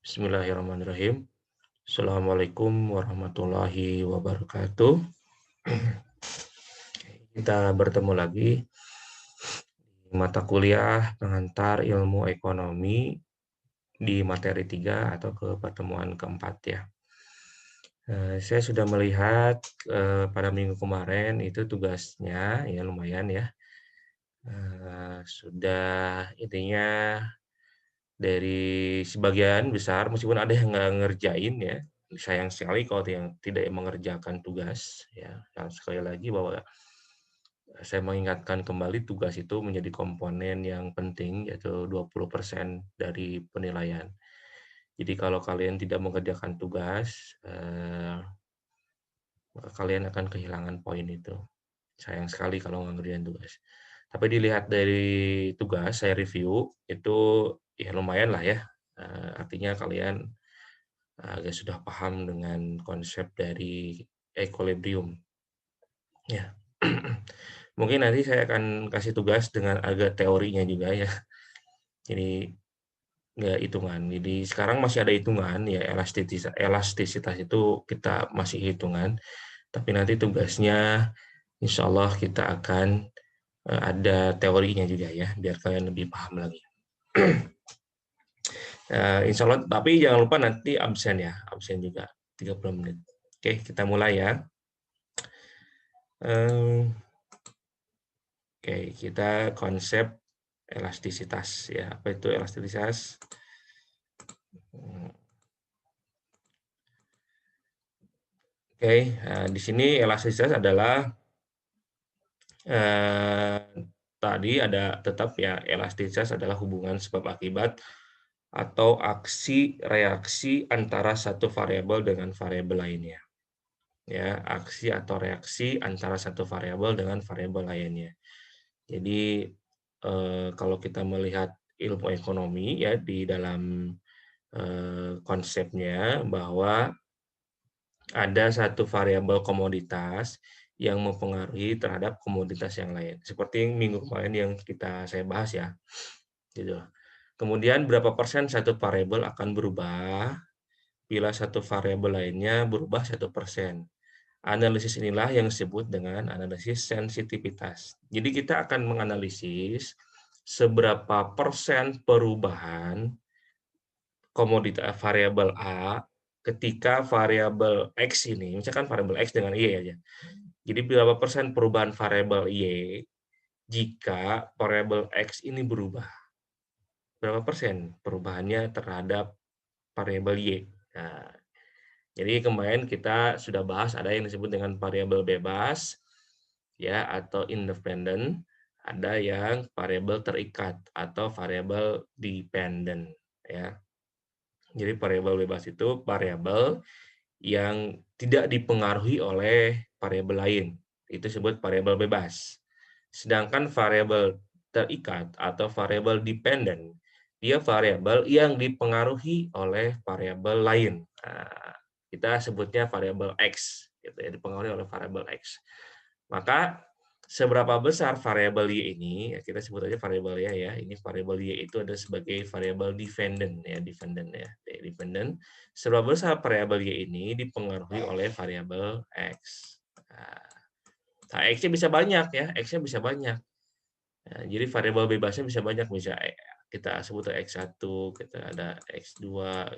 Bismillahirrahmanirrahim. Assalamualaikum warahmatullahi wabarakatuh. Kita bertemu lagi di mata kuliah pengantar ilmu ekonomi di materi 3 atau ke pertemuan keempat ya. Saya sudah melihat pada minggu kemarin itu tugasnya ya lumayan ya. Sudah intinya dari sebagian besar, meskipun ada yang nggak ngerjain ya, sayang sekali kalau yang tidak mengerjakan tugas ya. Dan sekali lagi bahwa saya mengingatkan kembali tugas itu menjadi komponen yang penting, yaitu 20% dari penilaian. Jadi kalau kalian tidak mengerjakan tugas, maka kalian akan kehilangan poin itu. Sayang sekali kalau nggak ngerjain tugas. Tapi dilihat dari tugas, saya review, itu ya lumayan lah ya. Artinya kalian agak sudah paham dengan konsep dari equilibrium. Ya. Mungkin nanti saya akan kasih tugas dengan agak teorinya juga ya. Jadi nggak hitungan. Jadi sekarang masih ada hitungan ya, elastisitas itu kita masih hitungan. Tapi nanti tugasnya insya Allah kita akan ada teorinya juga ya, biar kalian lebih paham lagi. Insya Allah, tapi jangan lupa nanti absen ya, absen juga 30 menit. Oke, kita mulai ya. Oke, kita konsep elastisitas ya. Apa itu elastisitas? Oke, di sini elastisitas adalah tadi ada tetap ya, elastisitas adalah hubungan sebab akibat atau aksi reaksi antara satu variabel dengan variabel lainnya. Ya, aksi atau reaksi antara satu variabel dengan variabel lainnya. Jadi kalau kita melihat ilmu ekonomi ya di dalam konsepnya bahwa ada satu variabel komoditas yang mempengaruhi terhadap komoditas yang lain. Seperti minggu kemarin yang saya bahas ya. Gitu. Kemudian berapa persen satu variabel akan berubah bila satu variabel lainnya berubah 1%. Analisis inilah yang disebut dengan analisis sensitivitas. Jadi kita akan menganalisis seberapa persen perubahan komoditas variabel A ketika variabel X ini, misalkan variabel X dengan Y aja. Jadi berapa persen perubahan variabel Y jika variabel X ini berubah? Berapa persen perubahannya terhadap variabel Y? Nah, jadi kemarin kita sudah bahas ada yang disebut dengan variabel bebas ya atau independen, ada yang variabel terikat atau variabel dependent ya. Jadi variabel bebas itu variabel yang tidak dipengaruhi oleh variabel lain. Itu disebut variabel bebas. Sedangkan variabel terikat atau variabel dependent, dia variabel yang dipengaruhi oleh variabel lain. Nah, kita sebutnya variabel X, gitu ya, dipengaruhi oleh variabel X. Maka seberapa besar variabel Y ini, ya kita sebut aja variabel Y ya. Ini variabel Y itu ada sebagai variabel dependent ya, dependent. Seberapa besar variabel Y ini dipengaruhi oleh variabel X. Nah, X-nya bisa banyak ya, X-nya bisa banyak. Nah, jadi variabel bebasnya bisa banyak, bisa kita sebut X1, kita ada X2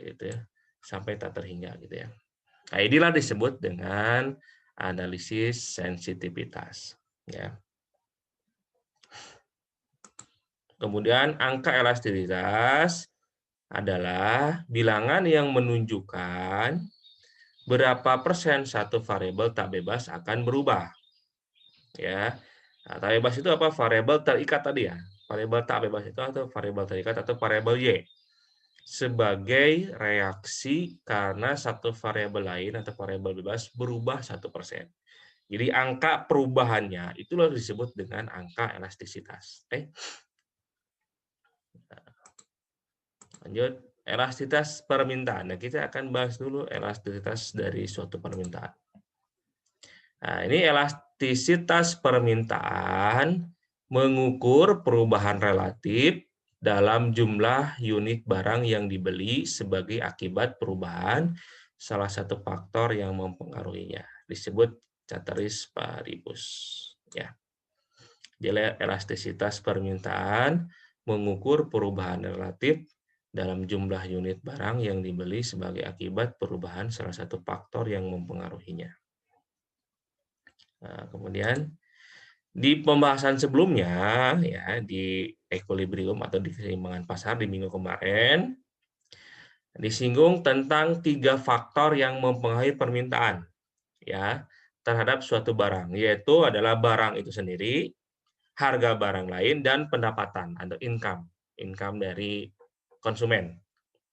gitu ya, sampai tak terhingga gitu ya. Nah, inilah disebut dengan analisis sensitivitas. Ya. Kemudian angka elastisitas adalah bilangan yang menunjukkan berapa persen satu variabel tak bebas akan berubah. Ya, nah, tak bebas itu apa? Variabel terikat tadi ya. Variabel tak bebas itu atau variabel terikat atau variabel Y sebagai reaksi karena satu variabel lain atau variabel bebas berubah 1%. Jadi angka perubahannya itulah disebut dengan angka elastisitas. Lanjut, elastisitas permintaan. Nah, kita akan bahas dulu elastisitas dari suatu permintaan. Nah, ini elastisitas permintaan mengukur perubahan relatif dalam jumlah unit barang yang dibeli sebagai akibat perubahan salah satu faktor yang mempengaruhinya. Disebut ceteris paribus. Ya. Jadi elastisitas permintaan mengukur perubahan relatif dalam jumlah unit barang yang dibeli sebagai akibat perubahan salah satu faktor yang mempengaruhinya. Nah, kemudian di pembahasan sebelumnya, ya di equilibrium atau di keseimbangan pasar di minggu kemarin, disinggung tentang 3 faktor yang mempengaruhi permintaan ya terhadap suatu barang, yaitu adalah barang itu sendiri, harga barang lain, dan pendapatan atau income dari konsumen.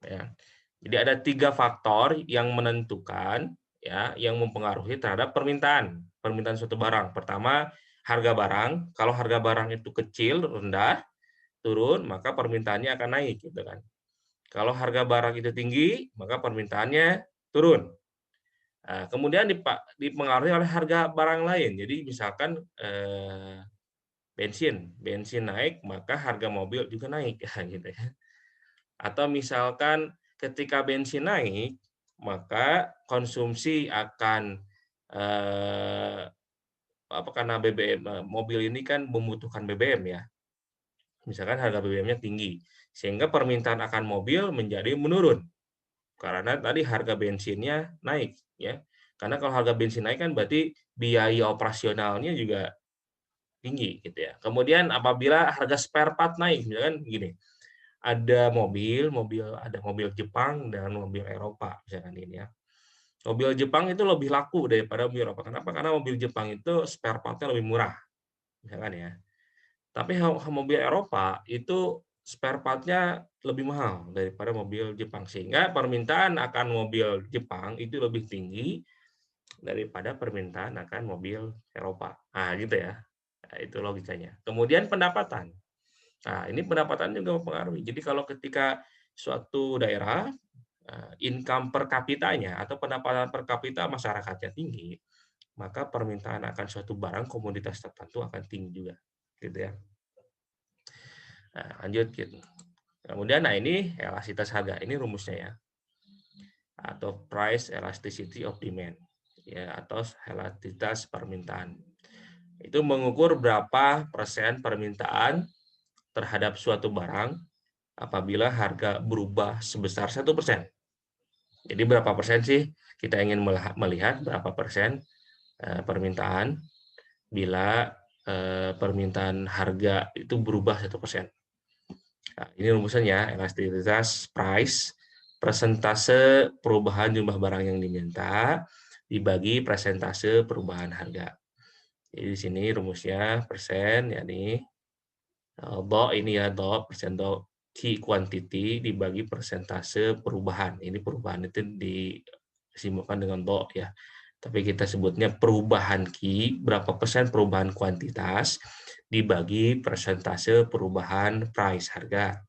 Ya. Jadi ada 3 faktor yang menentukan, ya, yang mempengaruhi terhadap permintaan suatu barang. Pertama, harga barang. Kalau harga barang itu kecil, rendah, turun, maka permintaannya akan naik, gitu kan. Kalau harga barang itu tinggi, maka permintaannya turun. Nah, kemudian dipengaruhi oleh harga barang lain. Jadi misalkan bensin naik, maka harga mobil juga naik, gitu ya. Atau misalkan ketika bensin naik, maka konsumsi akan karena BBM mobil ini kan membutuhkan BBM ya. Misalkan harga BBM-nya tinggi, sehingga permintaan akan mobil menjadi menurun karena tadi harga bensinnya naik ya. Karena kalau harga bensin naik kan berarti biaya operasionalnya juga tinggi gitu ya. Kemudian apabila harga spare part naik, misalkan gini, ada mobil Jepang dan mobil Eropa misalkan ini ya. Mobil Jepang itu lebih laku daripada mobil Eropa. Kenapa? Karena mobil Jepang itu spare part-nya lebih murah, misalkan ya. Tapi mobil Eropa itu spare part-nya lebih mahal daripada mobil Jepang, sehingga permintaan akan mobil Jepang itu lebih tinggi daripada permintaan akan mobil Eropa. Nah, gitu ya. Nah, itu logikanya. Kemudian pendapatan. Nah, ini pendapatan juga mempengaruhi. Jadi kalau ketika suatu daerah income per kapitanya atau pendapatan per kapita masyarakatnya tinggi, maka permintaan akan suatu barang komoditas tertentu akan tinggi juga, gitu ya. Nah, lanjut gitu. Kemudian ini elastisitas harga, ini rumusnya ya. Atau price elasticity of demand, ya, atau elastisitas permintaan. Itu mengukur berapa persen permintaan terhadap suatu barang apabila harga berubah sebesar 1%. Jadi berapa persen sih kita ingin melihat berapa persen permintaan bila permintaan harga itu berubah 1%. Nah, ini rumusnya elastisitas price, persentase perubahan jumlah barang yang diminta dibagi persentase perubahan harga. Jadi di sini rumusnya persen, yakni ini ya persen Q quantity dibagi persentase perubahan. Ini perubahan itu disimbolkan dengan ya. Tapi kita sebutnya perubahan Q, berapa persen perubahan kuantitas dibagi persentase perubahan price harga.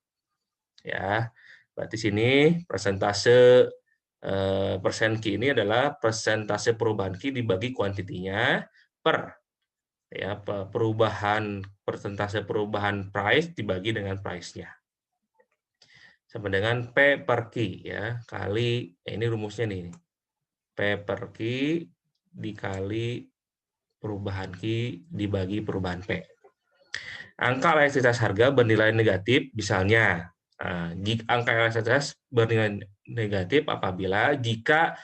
Ya, berarti sini persentase persen Q ini adalah persentase perubahan Q dibagi kuantitinya per ya perubahan persentase perubahan price dibagi dengan price-nya. Sama dengan P per Q ya, kali ini rumusnya nih. P per Q dikali perubahan Q dibagi perubahan P. Angka elastisitas harga bernilai negatif misalnya jika angka elastisitas bernilai negatif apabila jika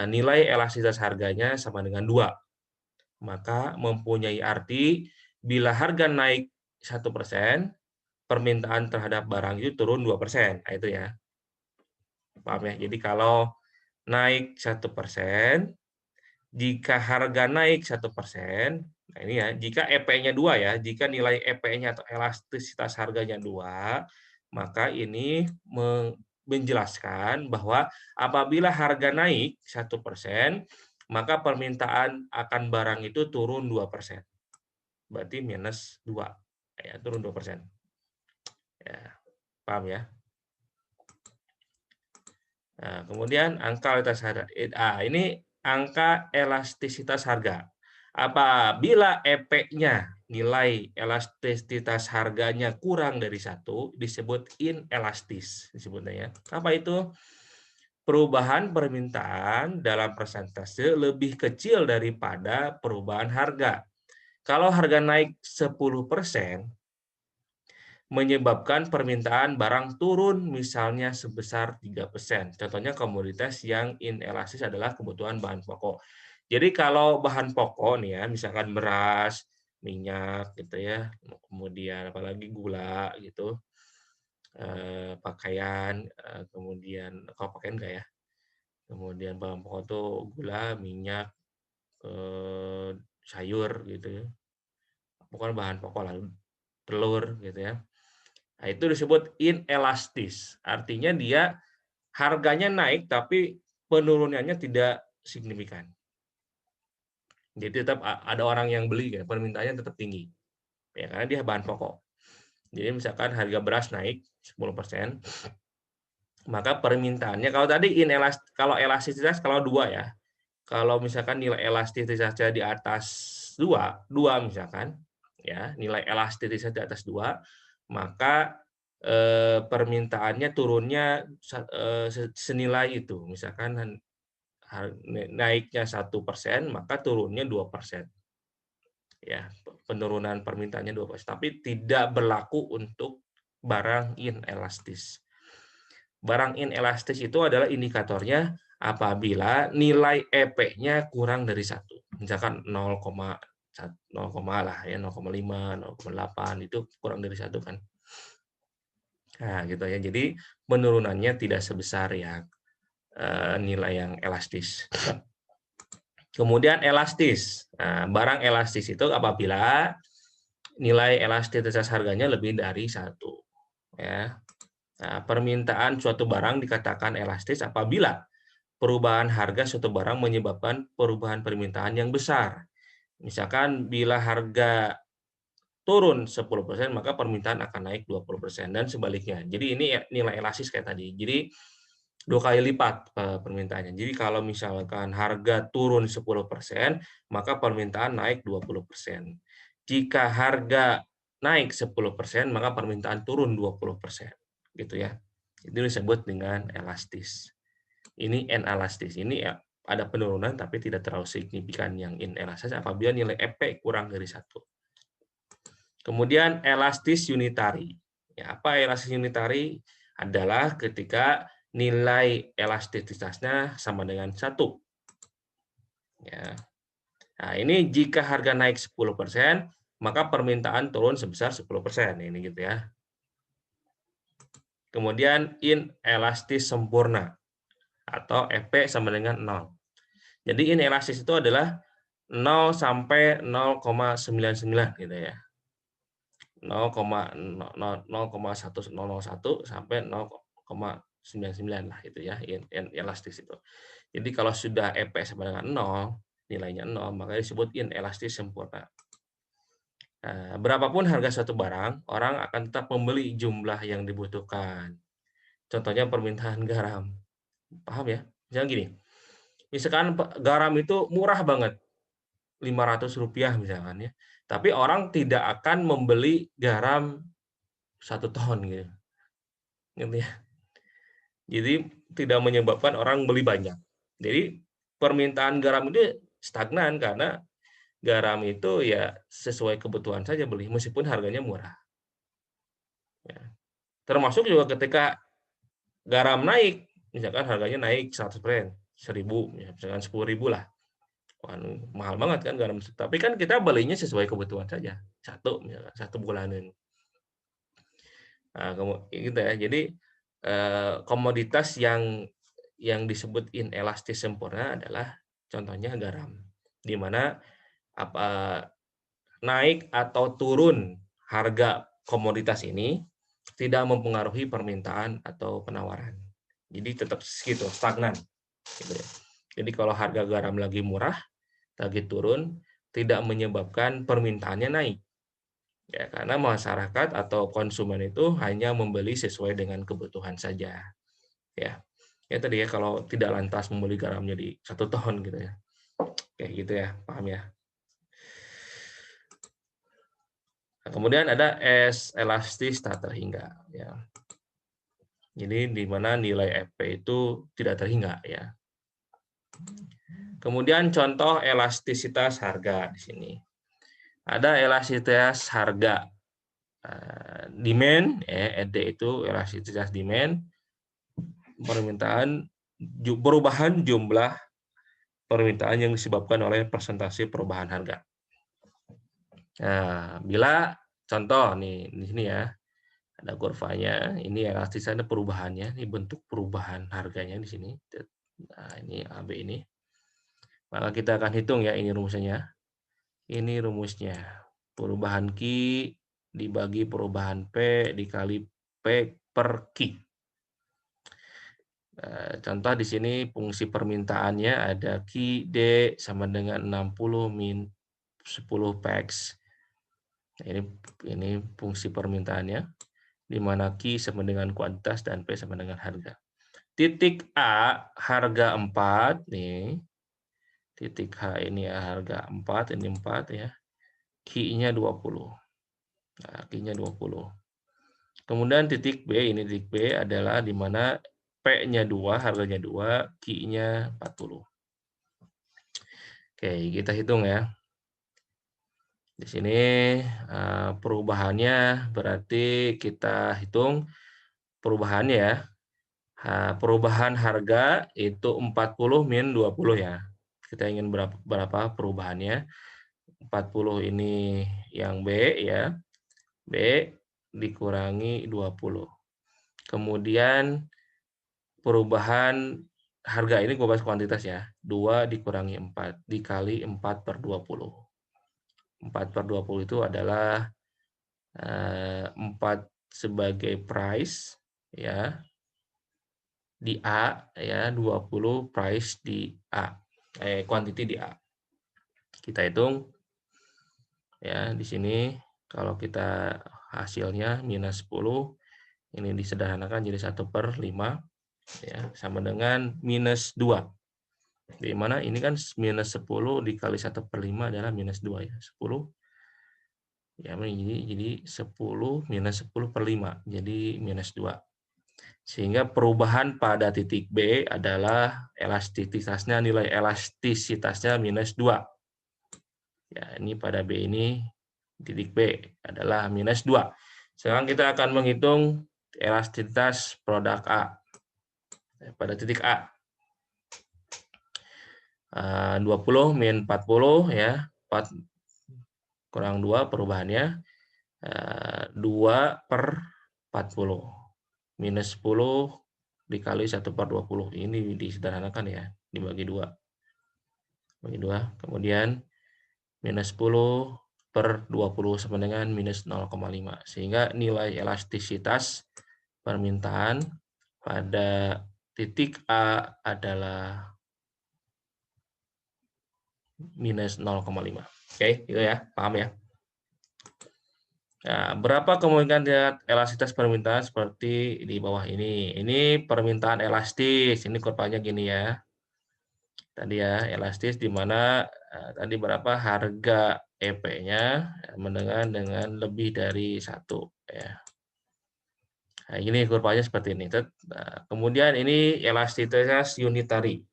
nilai elastisitas harganya sama dengan 2. Maka mempunyai arti bila harga naik 1%, permintaan terhadap barang itu turun 2%. Nah, itu ya. Paham ya? Jadi kalau naik 1%, jika harga naik 1%, nah ini ya, jika EP-nya 2 ya, jika nilai EP-nya atau elastisitas harganya 2, maka ini menjelaskan bahwa apabila harga naik 1%, maka permintaan akan barang itu turun 2%. Berarti minus 2. Ya, turun 2%. Ya, paham ya? Nah, kemudian angka elastisitas harga. Ini angka elastisitas harga. Apabila EP-nya nilai elastisitas harganya kurang dari 1 disebut inelastis disebutnya ya. Apa itu? Perubahan permintaan dalam persentase lebih kecil daripada perubahan harga. Kalau harga naik 10%, menyebabkan permintaan barang turun misalnya sebesar 3%. Contohnya komoditas yang inelastis adalah kebutuhan bahan pokok. Jadi kalau bahan pokok nih ya, misalkan beras, minyak gitu ya, kemudian apalagi gula gitu, pakaian, kemudian kalau pakaian enggak ya, kemudian bahan pokok tuh gula, minyak, sayur gitu ya, bukan bahan pokok lah, telur gitu ya. Nah, itu disebut inelastis. Artinya dia harganya naik tapi penurunannya tidak signifikan. Jadi tetap ada orang yang beli, ya, permintaannya tetap tinggi. Ya, karena dia bahan pokok. Jadi misalkan harga beras naik 10%, maka permintaannya kalau tadi kalau elastisitas kalau 2 ya. Kalau misalkan nilai elastisitasnya di atas 2 misalkan, ya, nilai elastisitas di atas 2, maka permintaannya turunnya senilai itu. Misalkan naiknya 1%, maka turunnya 2%. Ya, penurunan permintaannya 2%, tapi tidak berlaku untuk barang inelastis. Barang inelastis itu adalah indikatornya apabila nilai EP-nya kurang dari 1. Misalkan 0, 0, lah ya, 0,5, 0,8 itu kurang dari 1 kan. Nah, gitu ya. Jadi penurunannya tidak sebesar yang nilai yang elastis. Kemudian elastis. Nah, barang elastis itu apabila nilai elastisitas harganya lebih dari 1. Ya. Nah, permintaan suatu barang dikatakan elastis apabila perubahan harga suatu barang menyebabkan perubahan permintaan yang besar. Misalkan bila harga turun 10%, maka permintaan akan naik 20% dan sebaliknya. Jadi ini nilai elastis kayak tadi. Jadi 2 kali lipat permintaannya. Jadi kalau misalkan harga turun 10%, maka permintaan naik 20%. Jika harga naik 10%, maka permintaan turun 20%. Gitu ya. Itu disebut dengan elastis. Ini inelastis. Ini ya ada penurunan tapi tidak terlalu signifikan. Yang inelastis apabila nilai EP kurang dari 1. Kemudian elastis unitary. Ya, apa elastis unitary? Adalah ketika nilai elastisitasnya sama dengan 1. Ya. Nah, ini jika harga naik 10%, maka permintaan turun sebesar 10%. Ini gitu ya. Kemudian inelastis sempurna atau EP sama dengan 0. Jadi inelastis itu adalah 0 sampai 0,99 gitu ya. 0,101 sampai 0,99 lah itu ya, elastis itu. Jadi kalau sudah EP sama dengan 0, nilainya 0, maka disebut inelastis sempurna. Nah, berapapun harga suatu barang, orang akan tetap membeli jumlah yang dibutuhkan. Contohnya permintaan garam. Paham ya? Misalnya gini, misalkan garam itu murah banget, Rp500 misalkan ya. Tapi orang tidak akan membeli garam 1 ton gitu. Gitu ya. Jadi tidak menyebabkan orang beli banyak. Jadi permintaan garam itu stagnan karena garam itu ya sesuai kebutuhan saja beli meskipun harganya murah. Ya. Termasuk juga ketika garam naik, misalkan harganya naik 100%, 1.000, misalkan 10.000 lah. Wah, mahal banget kan garam. Tapi kan kita belinya sesuai kebutuhan saja. Misalkan 1 bulanan. Nah, gitu ya. Jadi komoditas yang disebut inelastis sempurna adalah contohnya garam, di mana naik atau turun harga komoditas ini tidak mempengaruhi permintaan atau penawaran. Jadi tetap segitu, stagnan. Gitu ya. Jadi kalau harga garam lagi murah, lagi turun, tidak menyebabkan permintaannya naik. Ya, karena masyarakat atau konsumen itu hanya membeli sesuai dengan kebutuhan saja. Ya. Ya tadi ya kalau tidak lantas membeli garam jadi 1 ton gitu ya. Kayak gitu ya, paham ya? Nah, kemudian ada elastis tak terhingga, ya. Jadi di mana nilai FP itu tidak terhingga, ya. Kemudian contoh elastisitas harga di sini. Ada elastisitas harga demand, ED itu elastisitas demand, permintaan, perubahan jumlah permintaan yang disebabkan oleh persentase perubahan harga. Nah, bila contoh nih di sini ya, ada kurvanya, ini elastis ada perubahannya, ini bentuk perubahan harganya di sini. Nah, ini AB ini. Maka kita akan hitung ya, ini rumusnya. Ini rumusnya. Perubahan Q dibagi perubahan P dikali P per Q. Contoh di sini fungsi permintaannya ada Q D sama dengan 60 min 10 PX. Nah, ini fungsi permintaannya, di mana Q sama dengan kuantitas dan P sama dengan harga. Titik A harga 4 nih. Titik H ini ya harga 4, ini 4 ya. Q-nya 20. Nah, Q-nya 20. Kemudian titik B, ini titik B adalah di mana P-nya 2, harganya 2, Q-nya 40. Oke, kita hitung ya. Di sini perubahannya berarti kita hitung perubahannya ya. Perubahan harga itu 40 min 20 ya. Kita ingin berapa perubahannya. 40 ini yang B ya. B dikurangi 20. Kemudian perubahan harga ini gue bahas kuantitas ya. 2 dikurangi 4 dikali 4 per 20. 4 per 20 itu adalah 4 sebagai price ya di A ya, 20 price di A. Quantity di A. Kita hitung ya di sini kalau kita hasilnya minus 10, ini disederhanakan jadi 1 per 5 ya, sama dengan minus 2. Di mana ini kan minus 10 dikali 1 per 5 adalah minus 2 ya. 10 ya, jadi 10 minus 10 per 5 jadi minus 2. Sehingga perubahan pada titik B adalah elastisitasnya, nilai elastisitasnya minus 2. Ya, ini pada B ini titik B adalah minus 2. Sekarang kita akan menghitung elastisitas produk A pada titik A. 20 min 40 ya, 4 kurang 2 perubahannya 2 per 40 minus 10 dikali 1 per 20, ini disederhanakan ya, dibagi 2 bagi 2, kemudian minus 10 per 20 sama dengan minus 0,5, sehingga nilai elastisitas permintaan pada titik A adalah minus 0,5. Oke, itu ya, paham ya? Nah, berapa kemungkinan elastisitas permintaan seperti di bawah ini? Ini permintaan elastis, ini kurvanya gini ya. Tadi ya, elastis di mana tadi berapa harga EP-nya mendengar dengan lebih dari 1 ya. Nah, ini kurvanya seperti ini. Nah, kemudian ini elastisitas unitary.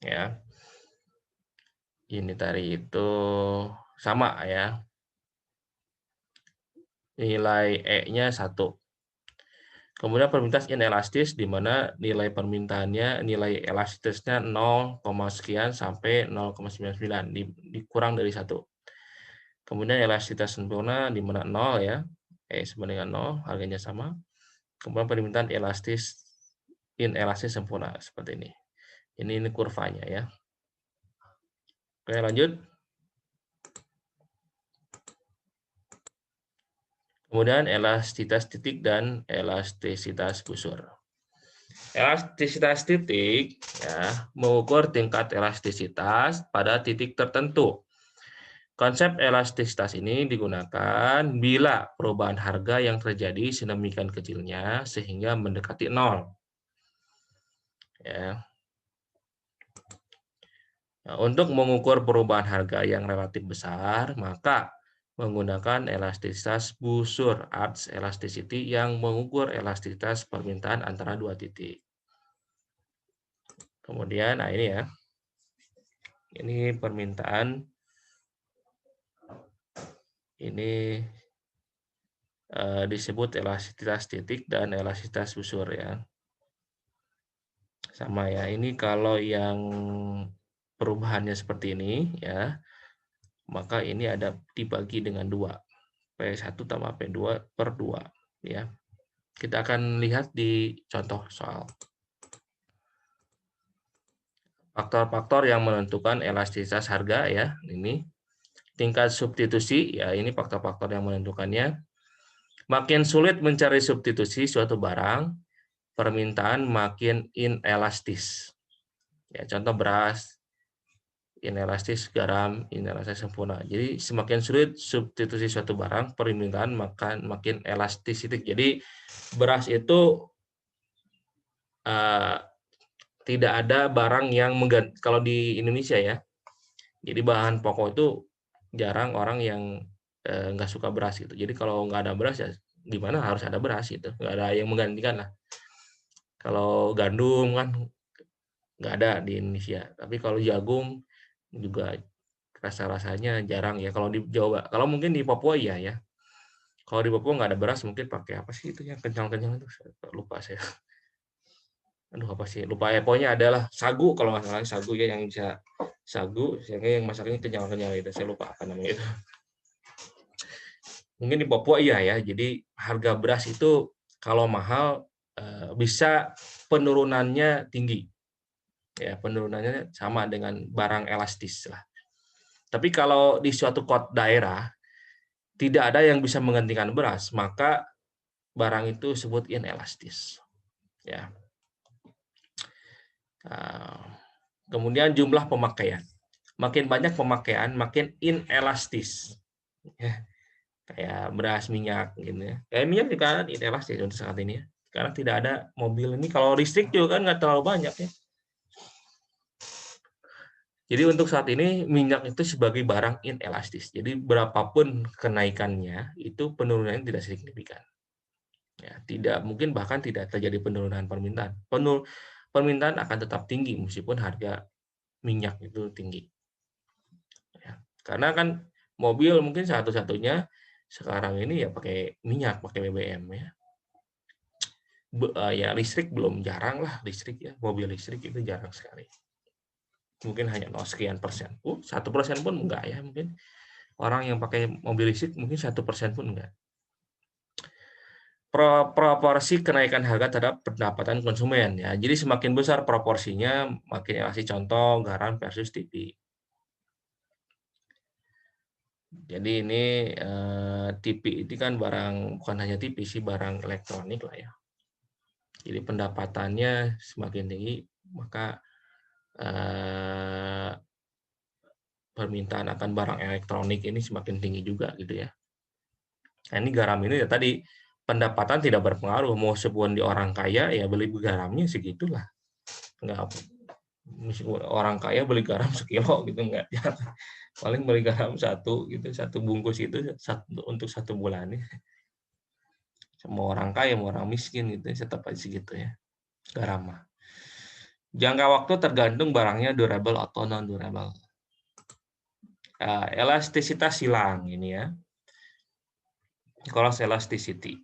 Ya. Unitary itu sama ya. Nilai E-nya 1. Kemudian permintaan inelastis di mana nilai permintaannya, nilai elastisitasnya 0, sekian sampai 0,99 dikurang dari 1. Kemudian elastisitas sempurna di mana 0 ya. Sama dengan 0, harganya sama. Kemudian permintaan inelastis sempurna seperti ini. Ini kurvanya ya. Oke, lanjut. Kemudian elastisitas titik dan elastisitas busur. Elastisitas titik ya, mengukur tingkat elastisitas pada titik tertentu. Konsep elastisitas ini digunakan bila perubahan harga yang terjadi sedemikian kecilnya sehingga mendekati 0. Ya. Nah, untuk mengukur perubahan harga yang relatif besar, maka menggunakan elastisitas busur Arts elasticity yang mengukur elastisitas permintaan antara dua titik. Kemudian, nah ini ya, ini permintaan, ini disebut elastisitas titik dan elastisitas busur ya. Sama ya, ini kalau yang perubahannya seperti ini ya, maka ini ada dibagi dengan 2. P1 tambah P2 per 2 ya. Kita akan lihat di contoh soal. Faktor-faktor yang menentukan elastisitas harga ya, ini. Tingkat substitusi ya, ini faktor-faktor yang menentukannya. Makin sulit mencari substitusi suatu barang, permintaan makin inelastis. Ya, contoh beras, inelastis, garam, inelastis sempurna. Jadi semakin sulit substitusi suatu barang, permintaan makin elastis. Jadi beras itu tidak ada barang yang mengganti, kalau di Indonesia ya. Jadi bahan pokok itu jarang orang yang nggak suka beras gitu. Jadi kalau nggak ada beras ya gimana, harus ada beras gitu. Nggak ada yang menggantikan lah. Kalau gandum kan nggak ada di Indonesia. Tapi kalau jagung juga rasa-rasanya jarang ya. Kalau di Jawa, kalau mungkin di Papua iya ya. Kalau di Papua nggak ada beras, mungkin pakai apa sih itu yang kencang-kencang itu? Lupa saya. Aduh apa sih? Lupa ya. Pokoknya adalah sagu, kalau nggak salah sagu ya, yang bisa sagu, sehingga yang masaknya kenyal-kenyal itu. Saya lupa apa namanya itu. Mungkin di Papua iya ya. Jadi harga beras itu kalau mahal bisa penurunannya tinggi. Ya, penurunannya sama dengan barang elastis lah. Tapi kalau di suatu daerah tidak ada yang bisa menggantikan beras, maka barang itu disebut inelastis. Ya. Kemudian jumlah pemakaian. Makin banyak pemakaian, makin inelastis. Ya. Kayak beras, minyak gitu ya. Kayak minyak juga kan inelastis untuk saat ini ya. Karena tidak ada mobil ini. Kalau listrik juga kan nggak terlalu banyak ya. Jadi untuk saat ini minyak itu sebagai barang inelastis. Jadi berapapun kenaikannya itu penurunannya tidak signifikan. Ya, tidak mungkin, bahkan tidak terjadi penurunan permintaan. Permintaan akan tetap tinggi meskipun harga minyak itu tinggi. Ya, karena kan mobil mungkin satu-satunya sekarang ini ya pakai minyak, pakai BBM ya. Ya listrik belum, jarang lah listrik ya, mobil listrik itu jarang sekali. Mungkin hanya 0 sekian persen. 1% pun enggak ya, mungkin orang yang pakai mobil listrik mungkin 1% pun enggak. Proporsi kenaikan harga terhadap pendapatan konsumen ya. Jadi semakin besar proporsinya, makin elastis. Contoh garam versus TV. Jadi ini TV ini kan barang, bukan hanya TV sih, barang elektronik lah ya. Jadi pendapatannya semakin tinggi, maka permintaan akan barang elektronik ini semakin tinggi juga gitu ya. Nah, ini garam ini ya tadi pendapatan tidak berpengaruh, mau sebuah di orang kaya ya beli garamnya segitulah. Enggak, orang kaya beli garam sekilo gitu enggak. Paling beli garam satu gitu, satu bungkus itu untuk 1 bulan ya. Semua orang kaya, mau orang miskin gitu tetap aja segitu ya. Garam mah. Jangka waktu tergantung barangnya durable atau non durable. Elastisitas silang ini ya. Cross elasticity.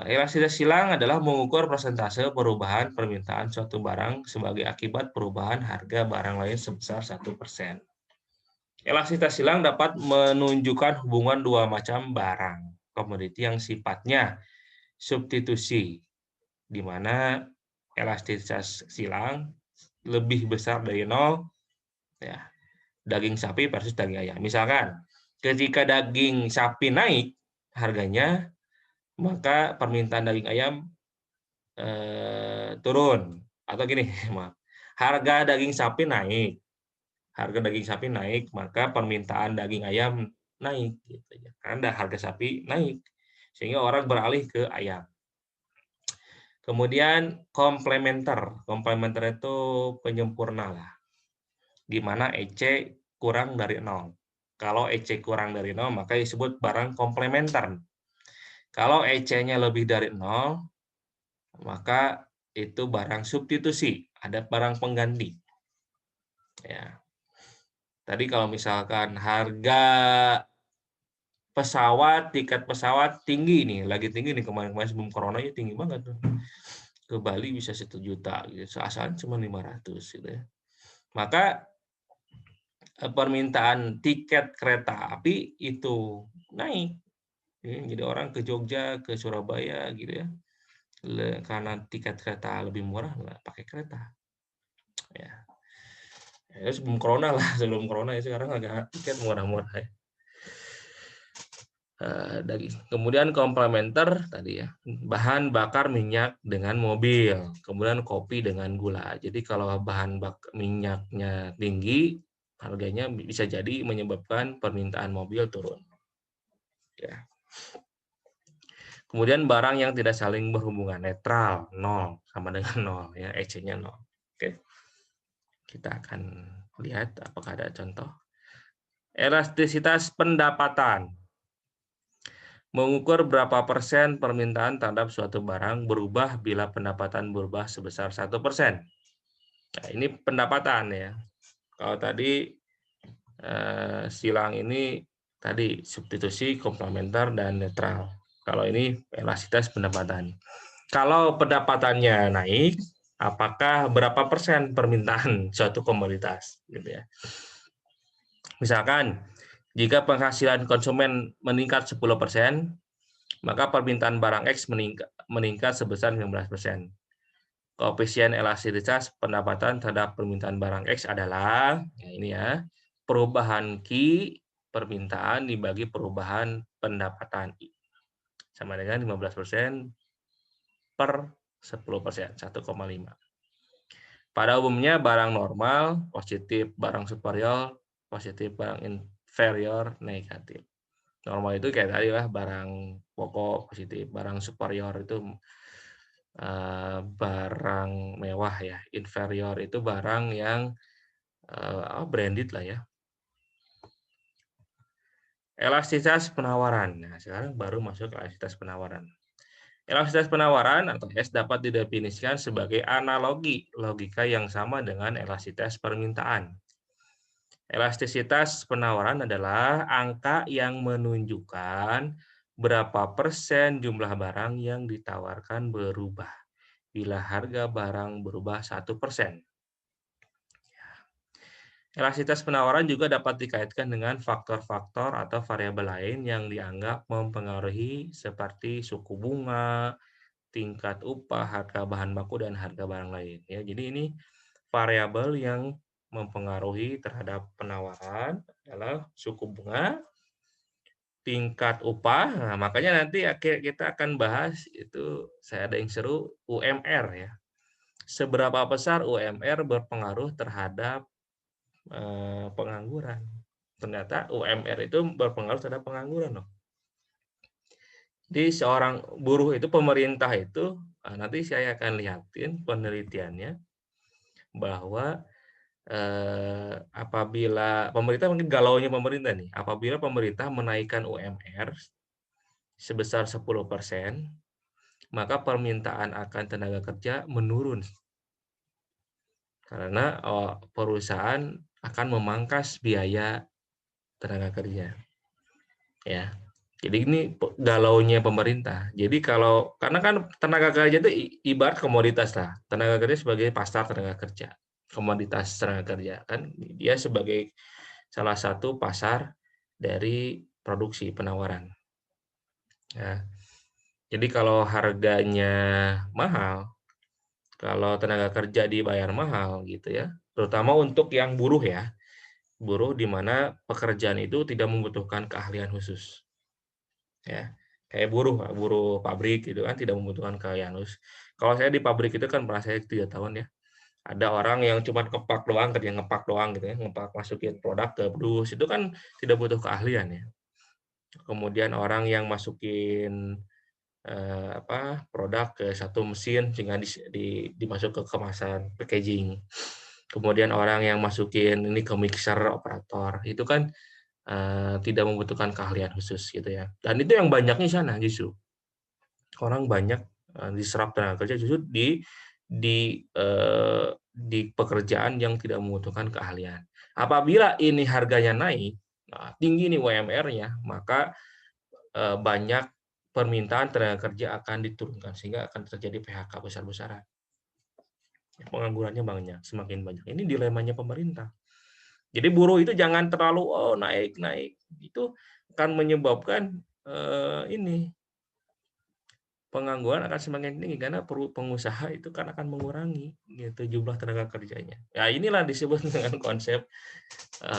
Elastisitas silang adalah mengukur persentase perubahan permintaan suatu barang sebagai akibat perubahan harga barang lain sebesar 1%. Elastisitas silang dapat menunjukkan hubungan dua macam barang komoditi yang sifatnya substitusi, di mana elastisitas silang lebih besar dari 0, ya, daging sapi versus daging ayam. Misalkan, ketika daging sapi naik harganya, maka permintaan daging ayam turun. Atau gini, maaf, harga daging sapi naik, maka permintaan daging ayam naik. Gitu ya. Karena harga sapi naik, sehingga orang beralih ke ayam. Kemudian komplementer itu penyempurna lah, di mana EC kurang dari 0. Kalau EC kurang dari 0, maka disebut barang komplementer. Kalau EC-nya lebih dari 0, maka itu barang substitusi, ada barang pengganti. Ya. Tadi kalau misalkan harga pesawat, tiket pesawat tinggi nih, lagi tinggi nih kemarin-kemarin sebelum corona ya tinggi banget tuh. Ke Bali bisa 1 juta gitu, asalnya cuma 500 gitu ya. Maka permintaan tiket kereta api itu naik. Jadi orang ke Jogja, ke Surabaya gitu ya. Karena tiket kereta lebih murah, nggak pakai kereta. Ya. Ya, sebelum corona lah, sebelum corona ya sekarang agak tiket murah-murah ya. Kemudian komplementer tadi ya, bahan bakar minyak dengan mobil, kemudian kopi dengan gula. Jadi kalau bahan minyaknya tinggi, harganya bisa jadi menyebabkan permintaan mobil turun. Ya. Kemudian barang yang tidak saling berhubungan, netral, 0, sama dengan 0 ya, EC-nya 0. Oke. Kita akan lihat apakah ada contoh. Elastisitas pendapatan. Mengukur berapa persen permintaan terhadap suatu barang berubah bila pendapatan berubah sebesar 1%. Nah, ini pendapatan ya. Kalau tadi silang ini tadi substitusi, komplementer, dan netral. Kalau ini elastisitas pendapatan. Kalau pendapatannya naik, apakah berapa persen permintaan suatu komoditas? Gitu ya. Misalkan, jika penghasilan konsumen meningkat 10%, maka permintaan barang X meningkat sebesar 15%. Koefisien elastisitas pendapatan terhadap permintaan barang X adalah, ya ini ya, perubahan Q permintaan dibagi perubahan pendapatan I. Sama dengan 15% per 10%, 1,5. Pada umumnya barang normal, positif, barang superior, positif, barang inferior, negatif. Normal itu kayak tadi lah, barang pokok positif, barang superior itu barang mewah ya, inferior itu barang yang branded lah ya. Elastisitas penawaran. Nah, sekarang baru masuk elastisitas penawaran. Elastisitas penawaran atau S dapat didefinisikan sebagai analogi logika yang sama dengan elastisitas permintaan. Elastisitas penawaran adalah angka yang menunjukkan berapa persen jumlah barang yang ditawarkan berubah bila harga barang berubah 1%. Elastisitas penawaran juga dapat dikaitkan dengan faktor-faktor atau variabel lain yang dianggap mempengaruhi seperti suku bunga, tingkat upah, harga bahan baku, dan harga barang lain. Ya, jadi ini variabel yang mempengaruhi terhadap penawaran adalah suku bunga, tingkat upah. Nah, makanya nanti kita akan bahas itu, saya ada yang seru, UMR ya. Seberapa besar UMR berpengaruh terhadap pengangguran. Ternyata UMR itu berpengaruh terhadap pengangguran loh. Jadi seorang buruh itu, pemerintah itu, nanti saya akan lihatin penelitiannya bahwa apabila pemerintah, mungkin galaunya pemerintah nih, apabila pemerintah menaikkan UMR sebesar 10%, maka permintaan akan tenaga kerja menurun. Karena perusahaan akan memangkas biaya tenaga kerja. Ya. Jadi ini galaunya pemerintah. Jadi karena kan tenaga kerja itu ibarat komoditas lah. Tenaga kerja sebagai pasar tenaga kerja. Komoditas tenaga kerja kan dia sebagai salah satu pasar dari produksi penawaran. Ya. Jadi kalau harganya mahal, kalau tenaga kerja dibayar mahal gitu ya, terutama untuk yang buruh ya. Buruh di mana pekerjaan itu tidak membutuhkan keahlian khusus. Ya, kayak buruh pabrik gitu kan tidak membutuhkan keahlian khusus. Kalau saya di pabrik itu kan pernah saya 3 tahun ya. Ada orang yang cuma ngepak doang, kerja ngepak doang gitu ya, ngepak masukin produk ke dus, itu kan tidak butuh keahlian ya. Kemudian orang yang masukin produk ke satu mesin sehingga dimasuk ke kemasan packaging. Kemudian orang yang masukin ini ke mixer operator, itu kan tidak membutuhkan keahlian khusus gitu ya. Dan itu yang banyaknya di sana justru. Orang banyak diserap tenaga kerja justru di pekerjaan yang tidak membutuhkan keahlian. Apabila ini harganya naik, tinggi nih UMR-nya, maka banyak permintaan tenaga kerja akan diturunkan sehingga akan terjadi PHK besar-besaran. Penganggurannya banyak, semakin banyak. Ini dilemanya pemerintah. Jadi buruh itu jangan terlalu naik. Itu akan menyebabkan ini pengangguran akan semakin tinggi karena pengusaha itu kan akan mengurangi gitu jumlah tenaga kerjanya. Ya inilah disebut dengan konsep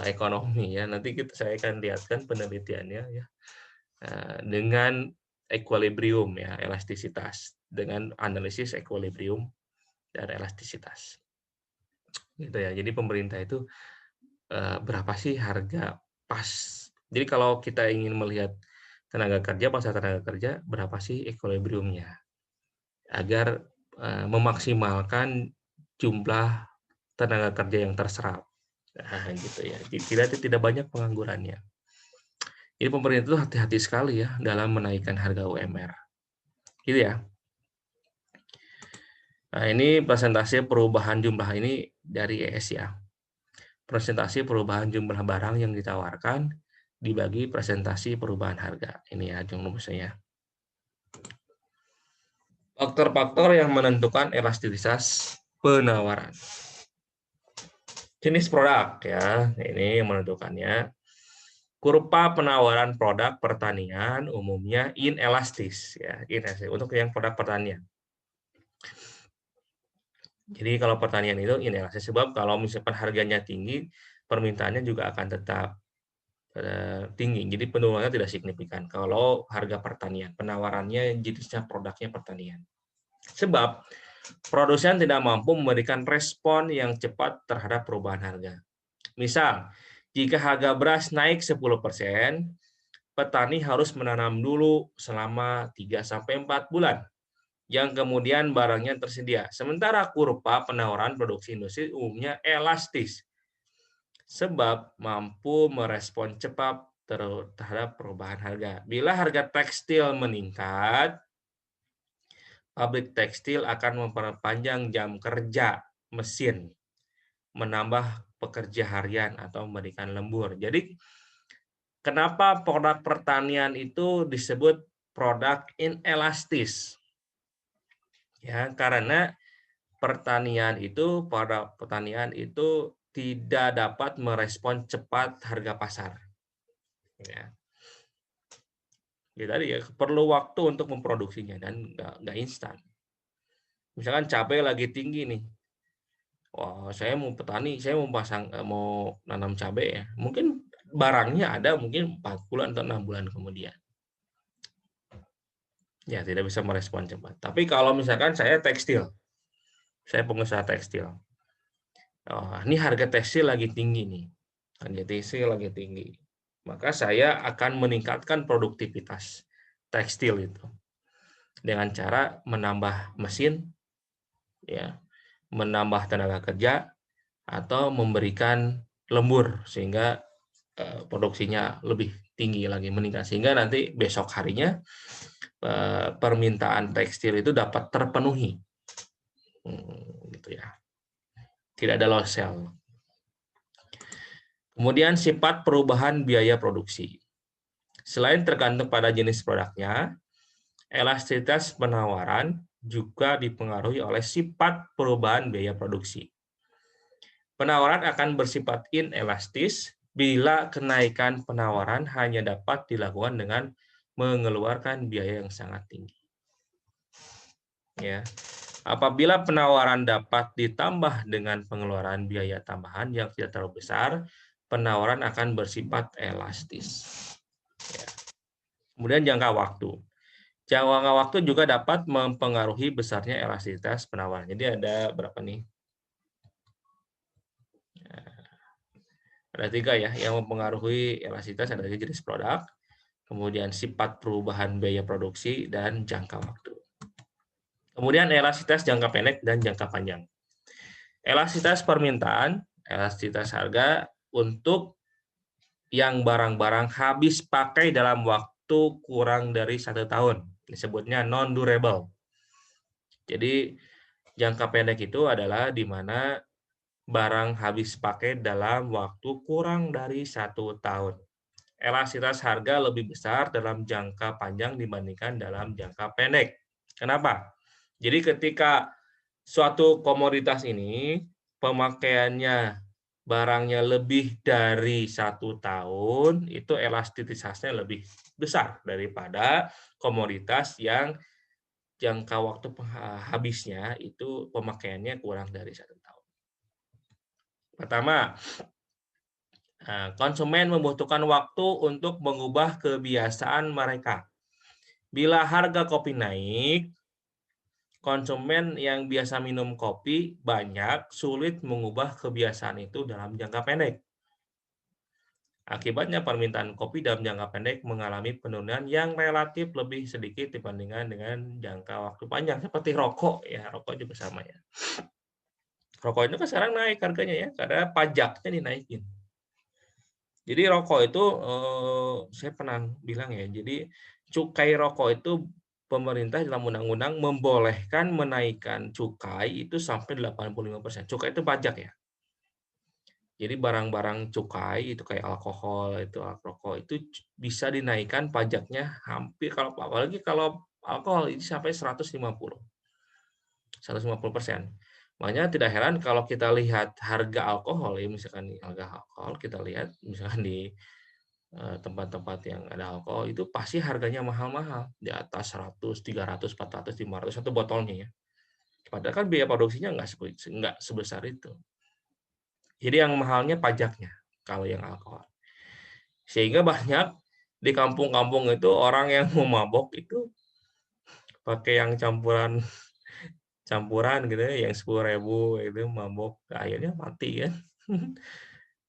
ekonomi ya. Nanti saya akan lihatkan penelitiannya ya dengan equilibrium ya, elastisitas dengan analisis equilibrium dan elastisitas. Gitu ya. Jadi pemerintah itu berapa sih harga pas. Jadi kalau kita ingin melihat tenaga kerja, pasar tenaga kerja, berapa sih equilibriumnya agar memaksimalkan jumlah tenaga kerja yang terserap. Nah, gitu ya. Tidak banyak penganggurannya. Jadi pemerintah itu hati-hati sekali ya dalam menaikkan harga UMR. Gitu ya. Nah, ini presentasi perubahan jumlah ini dari ES ya. Presentasi perubahan jumlah barang yang ditawarkan dibagi presentasi perubahan harga. Ini ya rumusnya. Faktor-faktor yang menentukan elastisitas penawaran. Jenis produk ya, ini yang menentukannya. Kurva penawaran produk pertanian umumnya inelastis ya, inelastis untuk yang produk pertanian. Jadi kalau pertanian itu inelastis sebab kalau misalkan harganya tinggi, permintaannya juga akan tetap tinggi. Jadi penurunannya tidak signifikan. Kalau harga pertanian, penawarannya jenisnya produknya pertanian. Sebab produsen tidak mampu memberikan respon yang cepat terhadap perubahan harga. Misal, jika harga beras naik 10%, petani harus menanam dulu selama 3-4 bulan, yang kemudian barangnya tersedia. Sementara kurva penawaran produksi industri umumnya elastis, sebab mampu merespon cepat terhadap perubahan harga. Bila harga tekstil meningkat, pabrik tekstil akan memperpanjang jam kerja mesin, menambah pekerja harian atau memberikan lembur. Jadi kenapa produk pertanian itu disebut produk inelastis? Ya, karena produk pertanian itu tidak dapat merespon cepat harga pasar. Ya. Jadi ya perlu waktu untuk memproduksinya dan nggak instan. Misalkan cabai lagi tinggi nih, wah saya mau petani, saya mau nanam cabai ya, mungkin barangnya ada mungkin 4 bulan atau 6 bulan kemudian. Ya tidak bisa merespon cepat. Tapi kalau misalkan saya tekstil, saya pengusaha tekstil, ini harga tekstil lagi tinggi nih, harga tekstil lagi tinggi, maka saya akan meningkatkan produktivitas tekstil itu dengan cara menambah mesin, ya, menambah tenaga kerja, atau memberikan lembur sehingga produksinya lebih tinggi lagi, meningkat, sehingga nanti besok harinya permintaan tekstil itu dapat terpenuhi, gitu ya, tidak ada loss sell. Kemudian sifat perubahan biaya produksi. Selain tergantung pada jenis produknya, elastisitas penawaran juga dipengaruhi oleh sifat perubahan biaya produksi. Penawaran akan bersifat inelastis bila kenaikan penawaran hanya dapat dilakukan dengan mengeluarkan biaya yang sangat tinggi. Ya. Apabila penawaran dapat ditambah dengan pengeluaran biaya tambahan yang tidak terlalu besar, penawaran akan bersifat elastis. Ya. Kemudian jangka waktu. Jangka waktu juga dapat mempengaruhi besarnya elastisitas penawaran. Jadi ada berapa nih? Ada 3 ya yang mempengaruhi elastisitas, ada jenis produk, kemudian sifat perubahan biaya produksi, dan jangka waktu. Kemudian elastisitas jangka pendek dan jangka panjang. Elastisitas permintaan, elastisitas harga untuk yang barang-barang habis pakai dalam waktu kurang dari 1 tahun. Disebutnya non-durable. Jadi jangka pendek itu adalah di mana barang habis pakai dalam waktu kurang dari 1 tahun. Elastisitas harga lebih besar dalam jangka panjang dibandingkan dalam jangka pendek. Kenapa? Jadi ketika suatu komoditas ini pemakaiannya barangnya lebih dari 1 tahun, itu elastisitasnya lebih besar daripada komoditas yang jangka waktu habisnya itu pemakaiannya kurang dari 1 tahun. Pertama, konsumen membutuhkan waktu untuk mengubah kebiasaan mereka. Bila harga kopi naik, konsumen yang biasa minum kopi banyak sulit mengubah kebiasaan itu dalam jangka pendek. Akibatnya permintaan kopi dalam jangka pendek mengalami penurunan yang relatif lebih sedikit dibandingkan dengan jangka waktu panjang. Seperti rokok, ya rokok juga sama ya. Rokok itu kan sekarang naik harganya ya, karena pajaknya dinaikin. Jadi rokok itu, saya pernah bilang ya, jadi cukai rokok itu pemerintah dalam undang-undang membolehkan menaikkan cukai itu sampai 85%. Cukai itu pajak ya. Jadi barang-barang cukai itu kayak alkohol, itu rokok itu bisa dinaikkan pajaknya hampir apalagi kalau alkohol itu sampai 150%. Makanya tidak heran kalau kita lihat harga alkohol ya, misalkan harga alkohol kita lihat misalkan di tempat-tempat yang ada alkohol itu pasti harganya mahal-mahal, di atas 100, 300, 400, 500 satu botolnya ya. Padahal kan biaya produksinya nggak sebesar itu. Jadi yang mahalnya pajaknya kalau yang alkohol. Sehingga banyak di kampung-kampung itu orang yang mau mabok itu pakai yang campuran gitu ya, yang 10.000 itu mabok, akhirnya mati kan.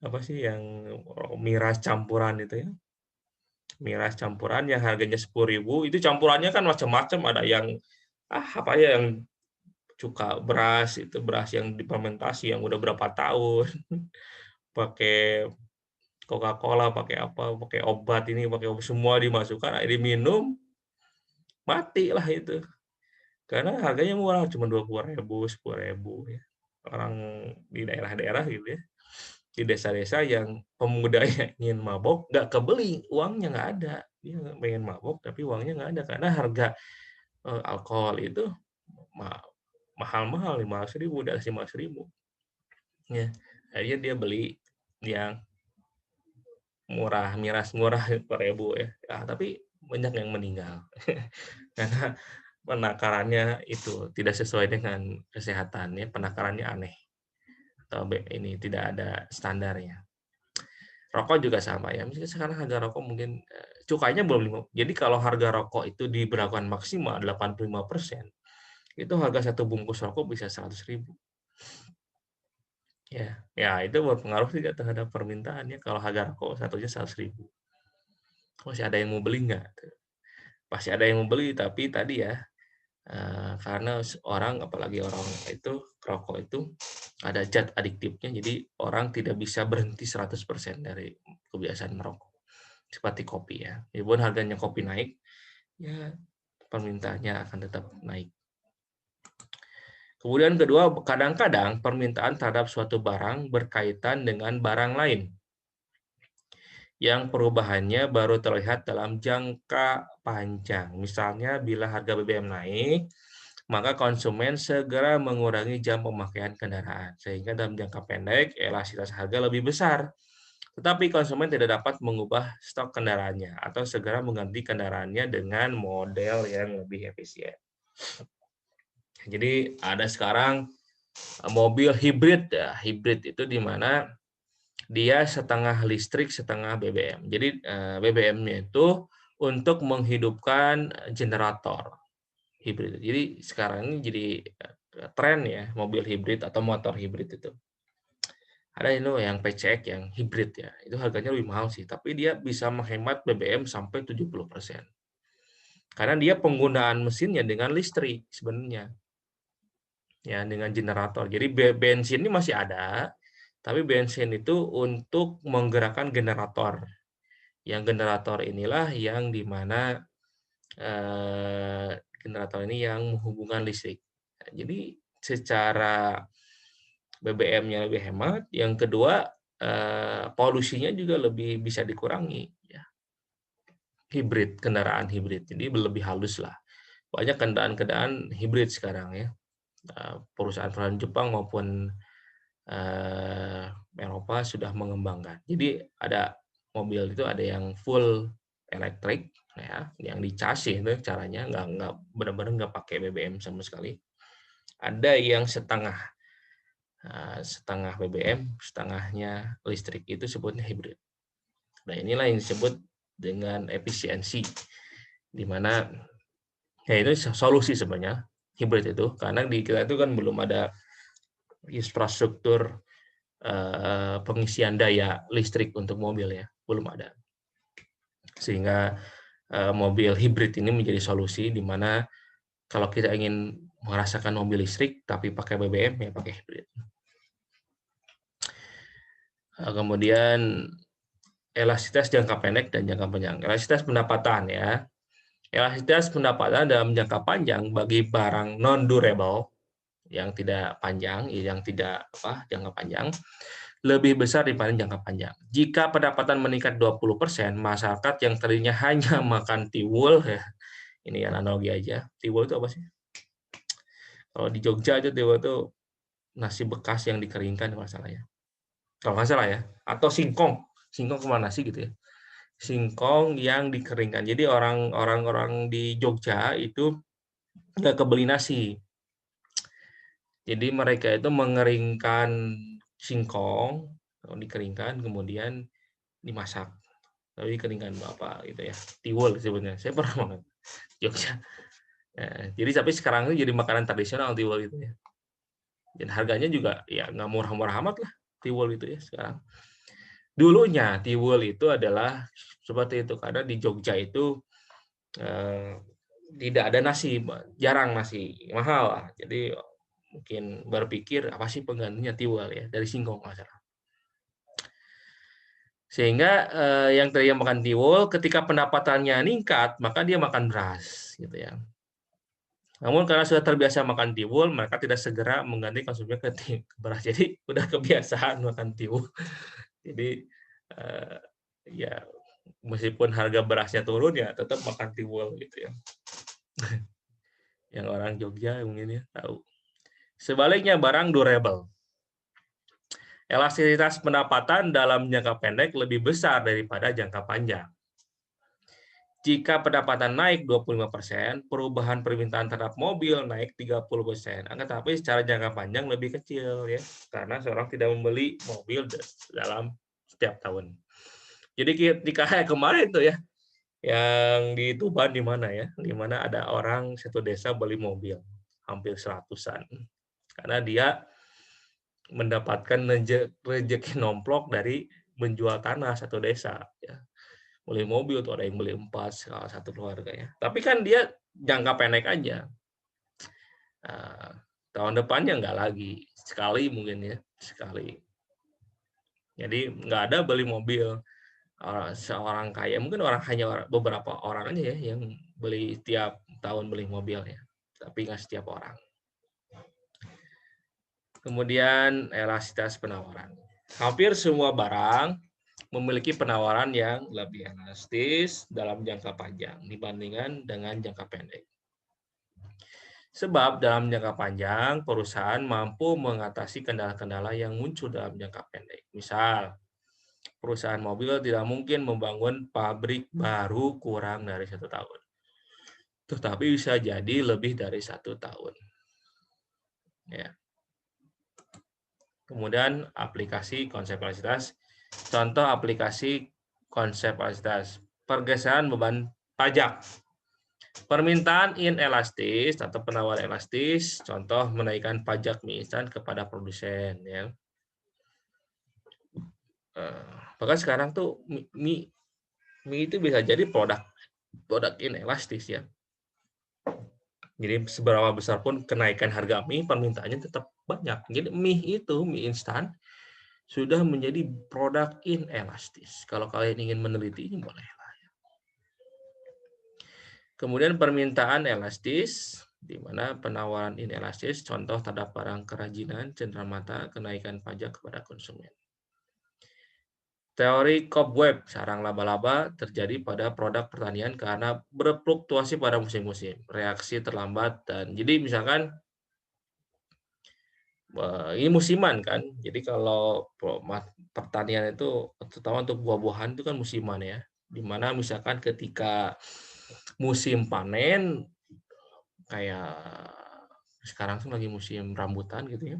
Apa sih yang miras campuran itu ya? Miras campuran yang harganya 10.000 itu campurannya kan macam-macam, ada yang apa ya yang beras itu beras yang difermentasi yang udah berapa tahun. Pakai Coca-Cola, pakai apa, pakai obat ini, pakai semua dimasukkan, air diminum, mati lah itu. Karena harganya murah, cuma 20.000, 10.000 ya. Orang di daerah-daerah gitu ya, di desa-desa yang pemudanya ingin mabok, nggak kebeli, uangnya nggak ada. Dia pengen mabok, tapi uangnya nggak ada. Karena harga alkohol itu mahal-mahal, 500.000, udah 500.000. Ya, akhirnya dia beli yang murah, miras murah 10.000 ya. Tapi banyak yang meninggal. Karena penakarannya itu tidak sesuai dengan kesehatannya, penakarannya aneh. Atau ini tidak ada standarnya. Rokok juga sama ya. Misalnya sekarang harga rokok mungkin cukainya belum 5. Jadi kalau harga rokok itu diberlakukan maksimal 85%, itu harga satu bungkus rokok bisa 100.000. Ya, itu berpengaruh juga terhadap permintaannya. Kalau harga rokok satunya 100.000. Masih ada yang mau beli nggak? Pasti ada yang mau beli, tapi tadi ya, karena orang, apalagi orang itu, rokok itu ada zat adiktifnya, jadi orang tidak bisa berhenti 100% dari kebiasaan merokok. Seperti kopi ya, walaupun harganya kopi naik, ya permintaannya akan tetap naik. Kemudian kedua, kadang-kadang permintaan terhadap suatu barang berkaitan dengan barang lain yang perubahannya baru terlihat dalam jangka panjang. Misalnya bila harga BBM naik, maka konsumen segera mengurangi jam pemakaian kendaraan. Sehingga dalam jangka pendek, elastisitas harga lebih besar. Tetapi konsumen tidak dapat mengubah stok kendaraannya atau segera mengganti kendaraannya dengan model yang lebih efisien. Jadi ada sekarang mobil hibrid ya. Hibrid itu di mana dia setengah listrik, setengah BBM. Jadi BBM-nya itu untuk menghidupkan generator hibrid. Jadi sekarang ini jadi tren ya mobil hibrid atau motor hibrid itu. Ada itu yang PCX yang hibrid ya. Itu harganya lebih mahal sih, tapi dia bisa menghemat BBM sampai 70%. Karena dia penggunaan mesinnya dengan listrik sebenarnya. Ya, dengan generator. Jadi bensin ini masih ada, Tapi bensin itu untuk menggerakkan generator. Yang generator inilah yang dimana generator ini yang menghubungkan listrik. Jadi secara BBM-nya lebih hemat. Yang kedua, polusinya juga lebih bisa dikurangi. Ya. Hibrid, kendaraan hibrid. Jadi lebih halus lah. Banyak kendaraan-kendaraan hibrid sekarang ya. Perusahaan-perusahaan Jepang maupun Eropa sudah mengembangkan. Jadi ada mobil itu ada yang full elektrik, ya, yang dicas itu caranya nggak benar-benar nggak pakai BBM sama sekali. Ada yang setengah BBM, setengahnya listrik, itu sebutnya hibrid. Nah inilah yang disebut dengan efisiensi, di mana ya itu solusi sebenarnya hibrid itu, karena di kita itu kan belum ada infrastruktur pengisian daya listrik untuk mobil ya, belum ada. Sehingga mobil hibrid ini menjadi solusi, di mana kalau kita ingin merasakan mobil listrik tapi pakai BBM ya pakai hibrid. Kemudian elastisitas jangka pendek dan jangka panjang. Elastisitas pendapatan ya. Elastisitas pendapatan dalam jangka panjang bagi barang non durable yang tidak panjang, yang tidak jangka panjang, lebih besar dibanding jangka panjang. Jika pendapatan meningkat 20%, masyarakat yang tadinya hanya makan tiwul, ya, ini analogi aja. Tiwul itu apa sih? Kalau di Jogja aja tiwul itu nasi bekas yang dikeringkan masalahnya. Kalau nggak salah ya. Atau singkong. Singkong kemana sih gitu ya. Singkong yang dikeringkan. Jadi orang-orang di Jogja itu nggak kebeli nasi. Jadi mereka itu mengeringkan singkong, dikeringkan kemudian dimasak. Lalu dikeringkan apa gitu ya. Tiwul sebenarnya. Saya pernah makan Jogja. Nah, jadi tapi sekarang itu jadi makanan tradisional tiwul itu ya. Dan harganya juga ya nggak murah-murah amat lah tiwul itu ya sekarang. Dulunya tiwul itu adalah seperti itu karena di Jogja itu tidak ada nasi, jarang nasi, mahal lah. Jadi mungkin berpikir apa sih penggantinya tiwul ya dari singkong masalah. Sehingga yang tadinya makan tiwul ketika pendapatannya meningkat maka dia makan beras gitu ya. Namun karena sudah terbiasa makan tiwul, mereka tidak segera mengganti konsumsinya ke beras. Jadi udah kebiasaan makan tiwul. Jadi ya meskipun harga berasnya turun ya tetap makan tiwul gitu ya. Yang orang Jogja mungkin ya tahu. Sebaliknya barang durable. Elastisitas pendapatan dalam jangka pendek lebih besar daripada jangka panjang. Jika pendapatan naik 25%, perubahan permintaan terhadap mobil naik 30%. Tetapi secara jangka panjang lebih kecil ya, karena seorang tidak membeli mobil dalam setiap tahun. Jadi ketika kemarin tuh ya, yang di Tuban di mana ya, di mana ada orang satu desa beli mobil hampir 100-an, karena dia mendapatkan rezeki nomplok dari menjual tanah satu desa ya. Beli mobil tuh ada yang beli 4 salah satu keluarga ya. Tapi kan dia jangka pendek aja. Tahun depannya nggak lagi, sekali mungkin ya, sekali. Jadi nggak ada beli mobil seorang kaya, mungkin hanya beberapa orang aja ya yang beli tiap tahun beli mobil ya, tapi nggak setiap orang. Kemudian elastisitas penawaran. Hampir semua barang memiliki penawaran yang lebih elastis dalam jangka panjang dibandingkan dengan jangka pendek. Sebab dalam jangka panjang, perusahaan mampu mengatasi kendala-kendala yang muncul dalam jangka pendek. Misal, perusahaan mobil tidak mungkin membangun pabrik baru kurang dari 1 tahun. Tetapi bisa jadi lebih dari 1 tahun. Ya. Kemudian aplikasi konsep elastisitas. Contoh aplikasi konsep elastisitas. Pergeseran beban pajak. Permintaan inelastis atau penawaran elastis, contoh menaikkan pajak mie instan kepada produsen. Ya. Bahkan sekarang tuh mie itu bisa jadi produk inelastis ya. Jadi seberapa besar pun kenaikan harga mie, permintaannya tetap banyak. Jadi mie instan sudah menjadi produk inelastis. Kalau kalian ingin meneliti ini boleh. Kemudian permintaan elastis, di mana penawaran inelastis, contoh terhadap barang kerajinan, cenderamata, kenaikan pajak kepada konsumen. Teori cobweb, sarang laba-laba, terjadi pada produk pertanian karena berfluktuasi pada musim-musim, reaksi terlambat, dan jadi misalkan ini musiman kan, jadi kalau pertanian itu, terutama untuk buah-buahan itu kan musiman ya, dimana misalkan ketika musim panen, kayak sekarang tuh lagi musim rambutan gitu ya,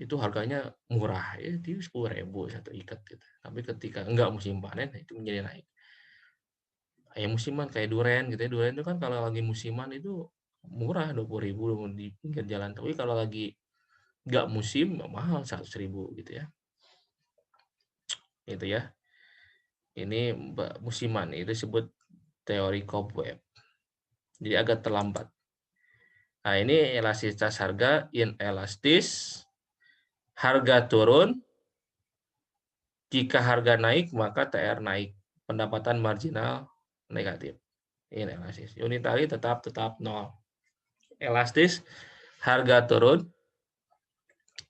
itu harganya murah ya, itu 10.000 satu ikat gitu. Tapi ketika enggak musim panen itu menjadi naik. Kayak musiman kayak duren gitu ya, duren itu kan kalau lagi musiman itu murah 20.000 di pinggir jalan, tapi kalau lagi enggak musim mahal 100.000 gitu ya. Itu ya. Ini musiman, itu disebut teori cobweb. Jadi agak terlambat. Nah, ini elastisitas harga, inelastis, harga turun, jika harga naik maka TR naik, pendapatan marginal negatif. Ini elastis. Unitary tetap 0. Elastis, harga turun,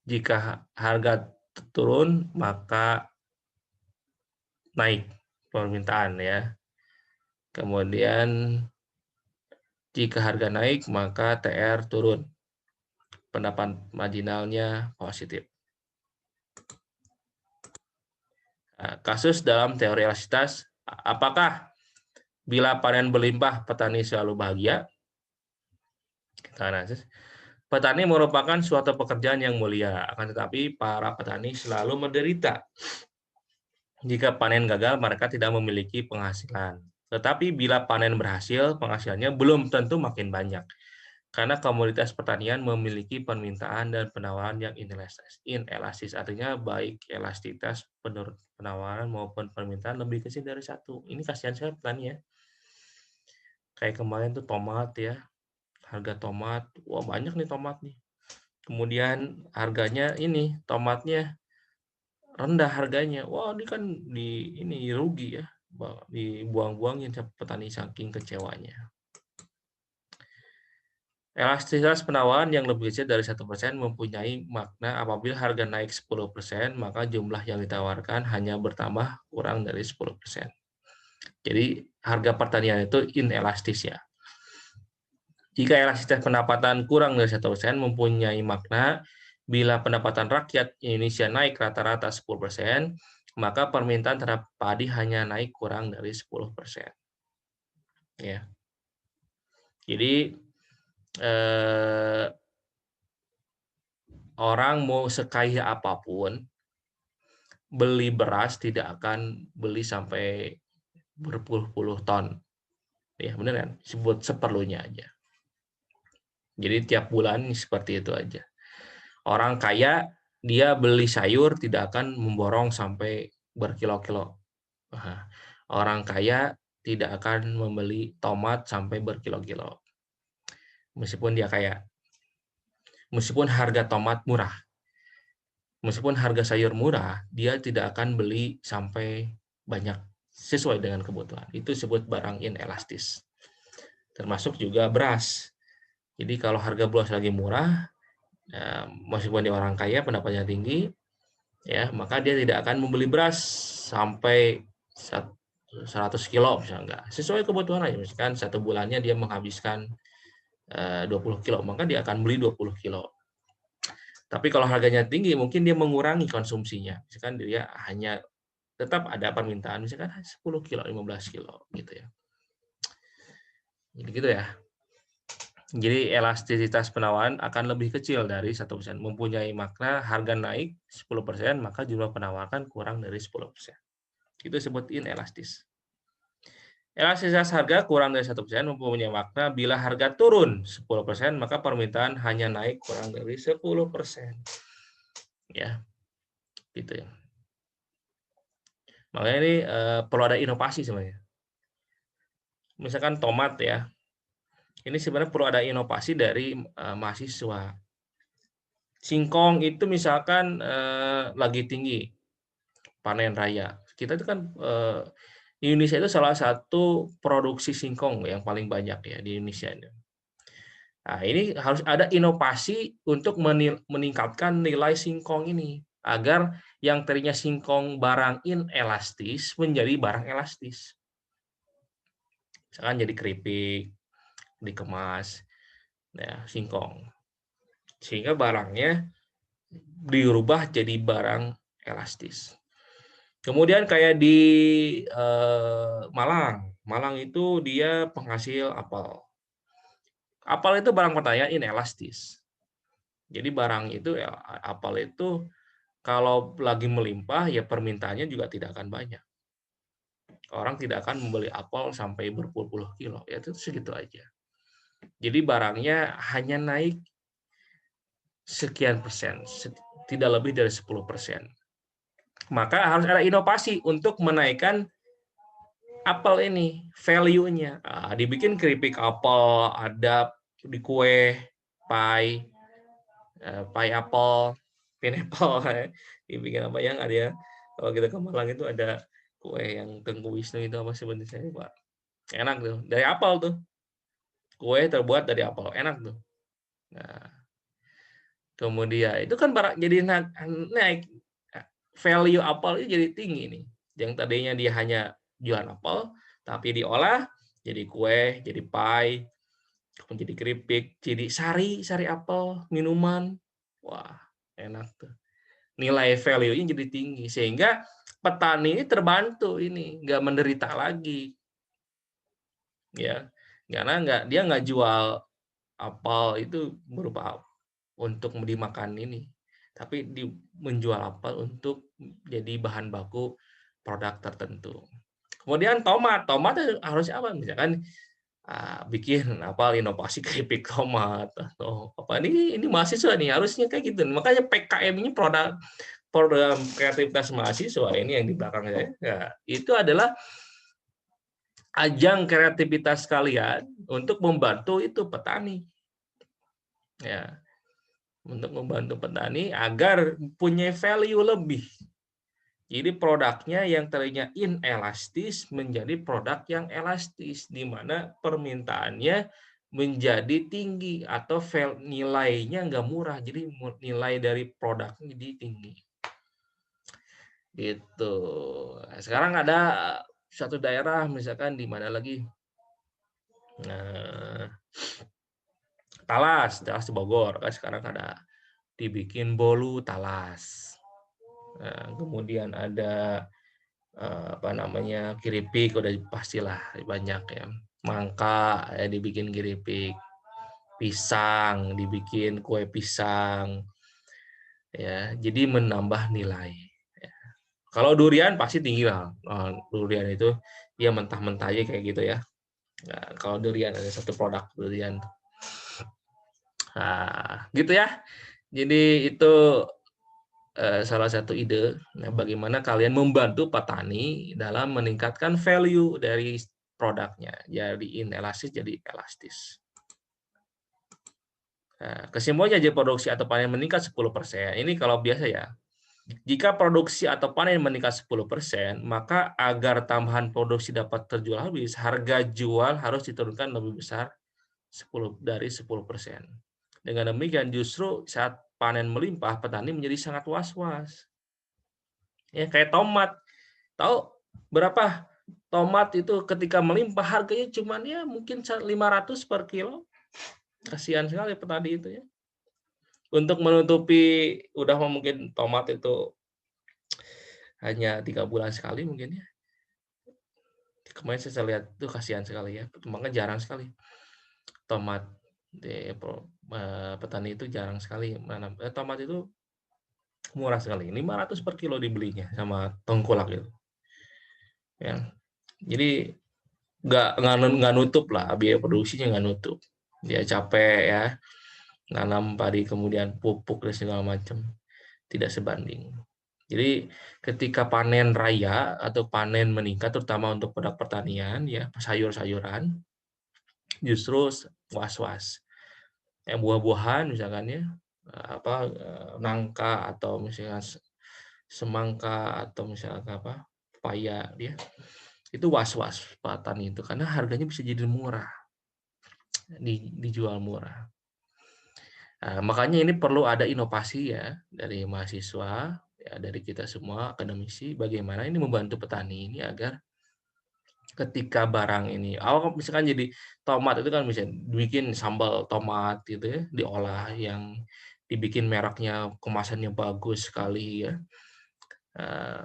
jika harga turun maka naik permintaan ya. Kemudian jika harga naik maka TR turun, pendapat marginalnya positif. Nah, kasus dalam teori elastisitas, apakah bila panen berlimpah petani selalu bahagia? Kita analisis. Petani merupakan suatu pekerjaan yang mulia, akan tetapi para petani selalu menderita. Jika panen gagal, mereka tidak memiliki penghasilan. Tetapi bila panen berhasil, penghasilannya belum tentu makin banyak. Karena komoditas pertanian memiliki permintaan dan penawaran yang inelastis. Artinya baik elastisitas penawaran maupun permintaan lebih kecil dari satu. Ini kasihan saya petani ya. Kayak kemarin tuh tomat ya. Harga tomat, wah banyak nih tomat nih. Kemudian harganya ini, tomatnya rendah harganya. Wah, ini kan ini rugi ya. Dibuang-buangin petani saking kecewanya. Elastisitas penawaran yang lebih kecil dari 1% mempunyai makna apabila harga naik 10%, maka jumlah yang ditawarkan hanya bertambah kurang dari 10%. Jadi harga pertanian itu inelastis ya. Jika elastisitas pendapatan kurang dari 1% mempunyai makna bila pendapatan rakyat Indonesia naik rata-rata 10%, maka permintaan terhadap padi hanya naik kurang dari 10%. Ya. Jadi orang mau sekaya apapun, beli beras tidak akan beli sampai berpuluh-puluh ton. Ya, benar kan? Sebut seperlunya aja. Jadi tiap bulan seperti itu aja. Orang kaya dia beli sayur tidak akan memborong sampai berkilo-kilo. Orang kaya tidak akan membeli tomat sampai berkilo-kilo. Meskipun dia kaya. Meskipun harga tomat murah. Meskipun harga sayur murah, dia tidak akan beli sampai banyak sesuai dengan kebutuhan. Itu disebut barang inelastis. Termasuk juga beras. Jadi kalau harga beras lagi murah, meskipun dia orang kaya, pendapatnya tinggi, ya maka dia tidak akan membeli beras sampai 100 kilo misalnya, enggak. Sesuai kebutuhan aja, misalkan satu bulannya dia menghabiskan 20 kilo, maka dia akan beli 20 kilo. Tapi kalau harganya tinggi, mungkin dia mengurangi konsumsinya. Misalkan dia hanya tetap ada permintaan, misalkan 10 kilo, 15 kilo gitu ya. Jadi gitu ya. Jadi elastisitas penawaran akan lebih kecil dari 1%. Mempunyai makna harga naik 10%, maka jumlah penawaran kurang dari 10%. Itu disebut inelastis. Elastisitas harga kurang dari 1% mempunyai makna bila harga turun 10%, maka permintaan hanya naik kurang dari 10%. Ya, gitu ya. Makanya ini perlu ada inovasi sebenarnya. Misalkan tomat ya. Ini sebenarnya perlu ada inovasi dari mahasiswa. Singkong itu misalkan lagi tinggi panen raya. Kita itu kan Indonesia itu salah satu produksi singkong yang paling banyak ya di Indonesia. Nah, ini harus ada inovasi untuk meningkatkan nilai singkong ini agar yang tadinya singkong barang inelastis menjadi barang elastis. Misalkan jadi keripik, dikemas, ya, singkong. Sehingga barangnya dirubah jadi barang elastis. Kemudian kayak di Malang. Malang itu dia penghasil apel. Apel itu barang pertanian inelastis. Jadi barang itu apel itu kalau lagi melimpah ya permintaannya juga tidak akan banyak. Orang tidak akan membeli apel sampai berpuluh-puluh kilo. Ya itu segitu aja. Jadi barangnya hanya naik sekian persen, tidak lebih dari 10%. Maka harus ada inovasi untuk menaikkan apel ini, value-nya. Dibikin keripik apel, ada di kue, pie, pie apel, pineapple, dibikin apa yang ada ya. Kalau kita ke Malang itu ada kue yang Tengku Wisnu itu apa sebenarnya Pak. Enak tuh, dari apel tuh. Kue terbuat dari apel, enak tuh. Nah, kemudian itu kan barang jadi naik value apel itu jadi tinggi nih. Yang tadinya dia hanya jual apel, tapi diolah jadi kue, jadi pie, jadi keripik, jadi sari apel, minuman. Wah, enak tuh. Nilai value-nya jadi tinggi sehingga petani ini terbantu ini, nggak menderita lagi. Ya. Karena dia nggak jual apel itu berupa untuk dimakan ini, tapi menjual apel untuk jadi bahan baku produk tertentu. Kemudian tomat harus apa? Misalkan bikin apa inovasi keripik tomat atau apa ini mahasiswa nih harusnya kayak gitu. Makanya PKM ini program kreativitas mahasiswa ini yang di belakang saya. Ya, itu adalah ajang kreativitas kalian untuk membantu itu petani. Ya, untuk membantu petani agar punya value lebih. Jadi produknya yang tadinya inelastis menjadi produk yang elastis, di mana permintaannya menjadi tinggi atau nilainya nggak murah, jadi nilai dari produknya jadi tinggi. Gitu. Sekarang ada satu daerah, misalkan di mana lagi? Talas di Bogor, kan sekarang ada dibikin bolu talas. Nah, kemudian ada apa namanya keripik udah pastilah banyak ya, mangka ya dibikin keripik, pisang dibikin kue pisang ya, jadi menambah nilai ya. Kalau durian pasti tinggi lah. Durian itu dia mentah-mentah aja kayak gitu ya. Nah, kalau durian ada satu produk durian, gitu ya. Jadi itu salah satu ide bagaimana kalian membantu petani dalam meningkatkan value dari produknya, jadi inelastis jadi elastis. Kesimpulannya, jadi produksi atau panen meningkat 10%. Ini kalau biasa ya. Jika produksi atau panen meningkat 10%, maka agar tambahan produksi dapat terjual habis, harga jual harus diturunkan lebih besar 10%. Dengan demikian justru saat panen melimpah, petani menjadi sangat was-was. Ya, kayak tomat. Tahu berapa tomat itu ketika melimpah harganya cuma ya mungkin 500 per kilo. Kasihan sekali petani itu ya. Untuk menutupi udah mungkin tomat itu hanya 3 bulan sekali mungkin ya. Kemarin saya lihat itu kasihan sekali ya. Makanya jarang sekali tomat di petani itu jarang sekali menanam. Tomat itu murah sekali. 500 per kilo dibelinya sama tengkulak itu. Ya. Jadi nggak nutup lah, biaya produksinya nggak nutup. Dia capek ya, nanam padi kemudian pupuk dan segala macam, tidak sebanding. Jadi ketika panen raya atau panen meningkat, terutama untuk produk pertanian ya, sayur-sayuran, justru was-was. Buah-buahan misalkan ya, nangka atau misalnya semangka atau misalnya pepaya dia itu was-was petani itu karena harganya bisa jadi murah, dijual murah. Nah, makanya ini perlu ada inovasi ya dari mahasiswa, ya dari kita semua akademisi, bagaimana ini membantu petani ini agar ketika barang ini, misalkan jadi tomat itu kan bisa dibikin sambal tomat gitu ya, diolah yang dibikin mereknya kemasannya bagus sekali ya,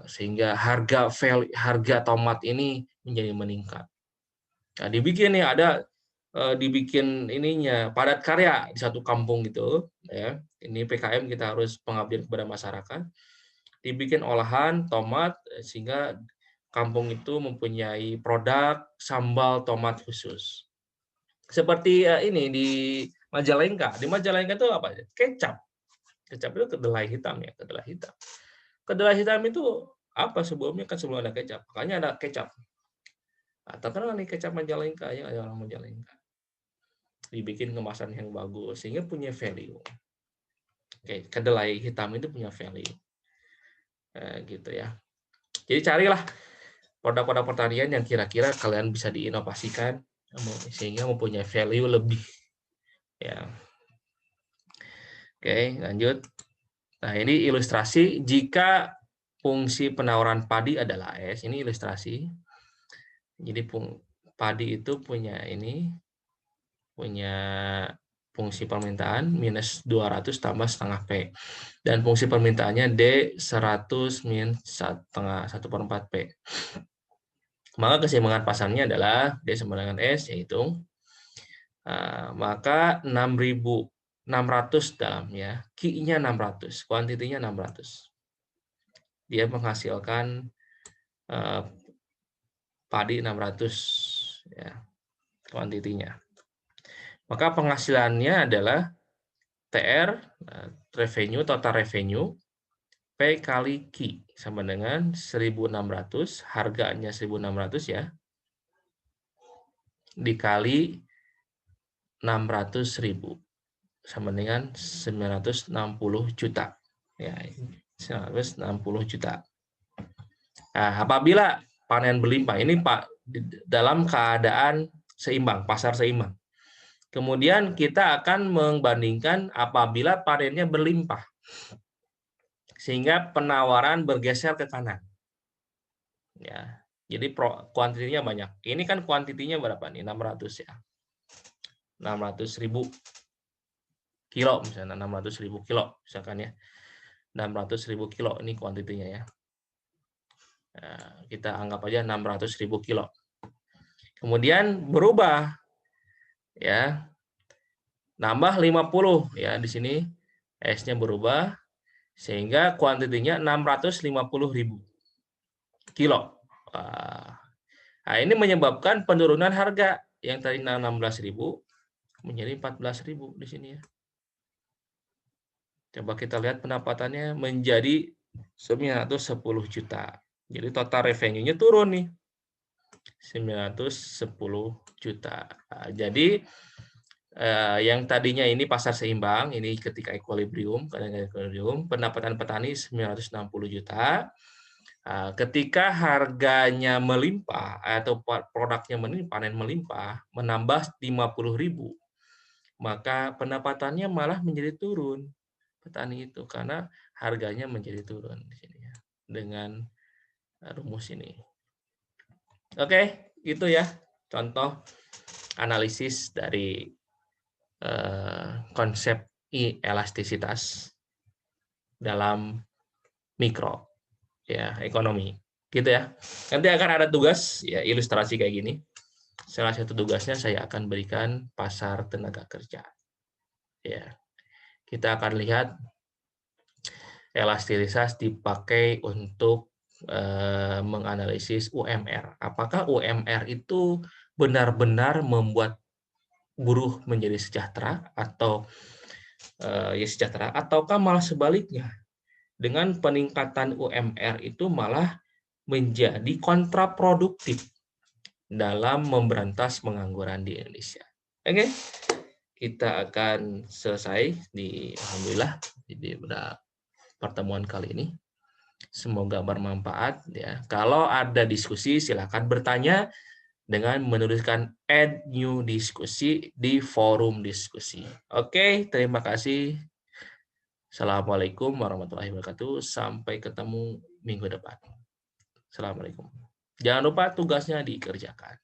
sehingga harga tomat ini menjadi meningkat. Nah, dibikin nih dibikin ininya padat karya di satu kampung gitu ya. Ini PKM kita harus pengabdian kepada masyarakat. Dibikin olahan tomat sehingga kampung itu mempunyai produk sambal tomat khusus. Seperti ini di Majalengka. Di Majalengka itu apa? Kecap. Kecap itu kedelai hitam ya, kedelai hitam. Kedelai hitam itu apa sebelumnya kan sebelum ada kecap. Makanya ada kecap. Nah, terkenal nih kecap Majalengka ya, ada orang Majalengka. Dibikin kemasan yang bagus sehingga punya value. Oke, kedelai hitam itu punya value. Gitu ya. Jadi carilah produk-produk pertanian yang kira-kira kalian bisa diinovasikan sehingga mempunyai value lebih. Ya. Oke, lanjut. Nah, ini ilustrasi jika fungsi penawaran padi adalah S. Ini ilustrasi. Jadi padi itu punya fungsi permintaan minus 200 tambah setengah P. Dan fungsi permintaannya D 100 min setengah 1/4 P. Maka keseimbangan pasarnya adalah D sama dengan S, yaitu maka 6.600 dalamnya, Q-nya 600, kuantitinya 600. Dia menghasilkan padi 600 ya, kuantitinya. Maka penghasilannya adalah TR, revenue, total revenue, P kali Q, sama dengan 1.600, harganya 1.600 ya, dikali 600.000, sama dengan 960 juta. Ya, 960 juta. Nah, apabila panen berlimpah, ini Pak, dalam keadaan seimbang, pasar seimbang. Kemudian kita akan membandingkan apabila panennya berlimpah, sehingga penawaran bergeser ke kanan. Ya, jadi kuantitinya banyak. Ini kan kuantitinya berapa nih? 600 ya. 600.000 kilo misalnya, 600.000 kilo misalkan ya. 600.000 kilo ini kuantitinya ya. Nah, kita anggap aja 600.000 kilo. Kemudian berubah ya. Nambah 50 ya di sini S-nya berubah sehingga kuantitinya 650.000 kilo. Nah, ini menyebabkan penurunan harga yang tadi 16.000 menjadi 14.000 di sini ya. Coba kita lihat pendapatannya menjadi 910 juta. Jadi total revenue-nya turun nih. 910 juta. Nah, jadi yang tadinya ini pasar seimbang, ini ketika equilibrium, pendapatan petani 960 juta. Ketika harganya melimpah atau produknya panen melimpah, menambah 50.000, maka pendapatannya malah menjadi turun petani itu karena harganya menjadi turun di sini ya, dengan rumus ini. Oke, itu ya contoh analisis dari konsep elastisitas dalam mikro ya ekonomi gitu ya. Nanti akan ada tugas ya ilustrasi kayak gini. Salah satu tugasnya saya akan berikan pasar tenaga kerja. Ya. Kita akan lihat elastisitas dipakai untuk menganalisis UMR. Apakah UMR itu benar-benar membuat buruh menjadi sejahtera atau ya sejahtera, ataukah malah sebaliknya? Dengan peningkatan UMR itu malah menjadi kontraproduktif dalam memberantas pengangguran di Indonesia. Oke, kita akan selesai alhamdulillah di pertemuan kali ini. Semoga bermanfaat ya. Kalau ada diskusi silakan bertanya dengan menuliskan add new diskusi di forum diskusi. Oke, terima kasih. Assalamualaikum warahmatullahi wabarakatuh. Sampai ketemu minggu depan. Assalamualaikum. Jangan lupa tugasnya dikerjakan.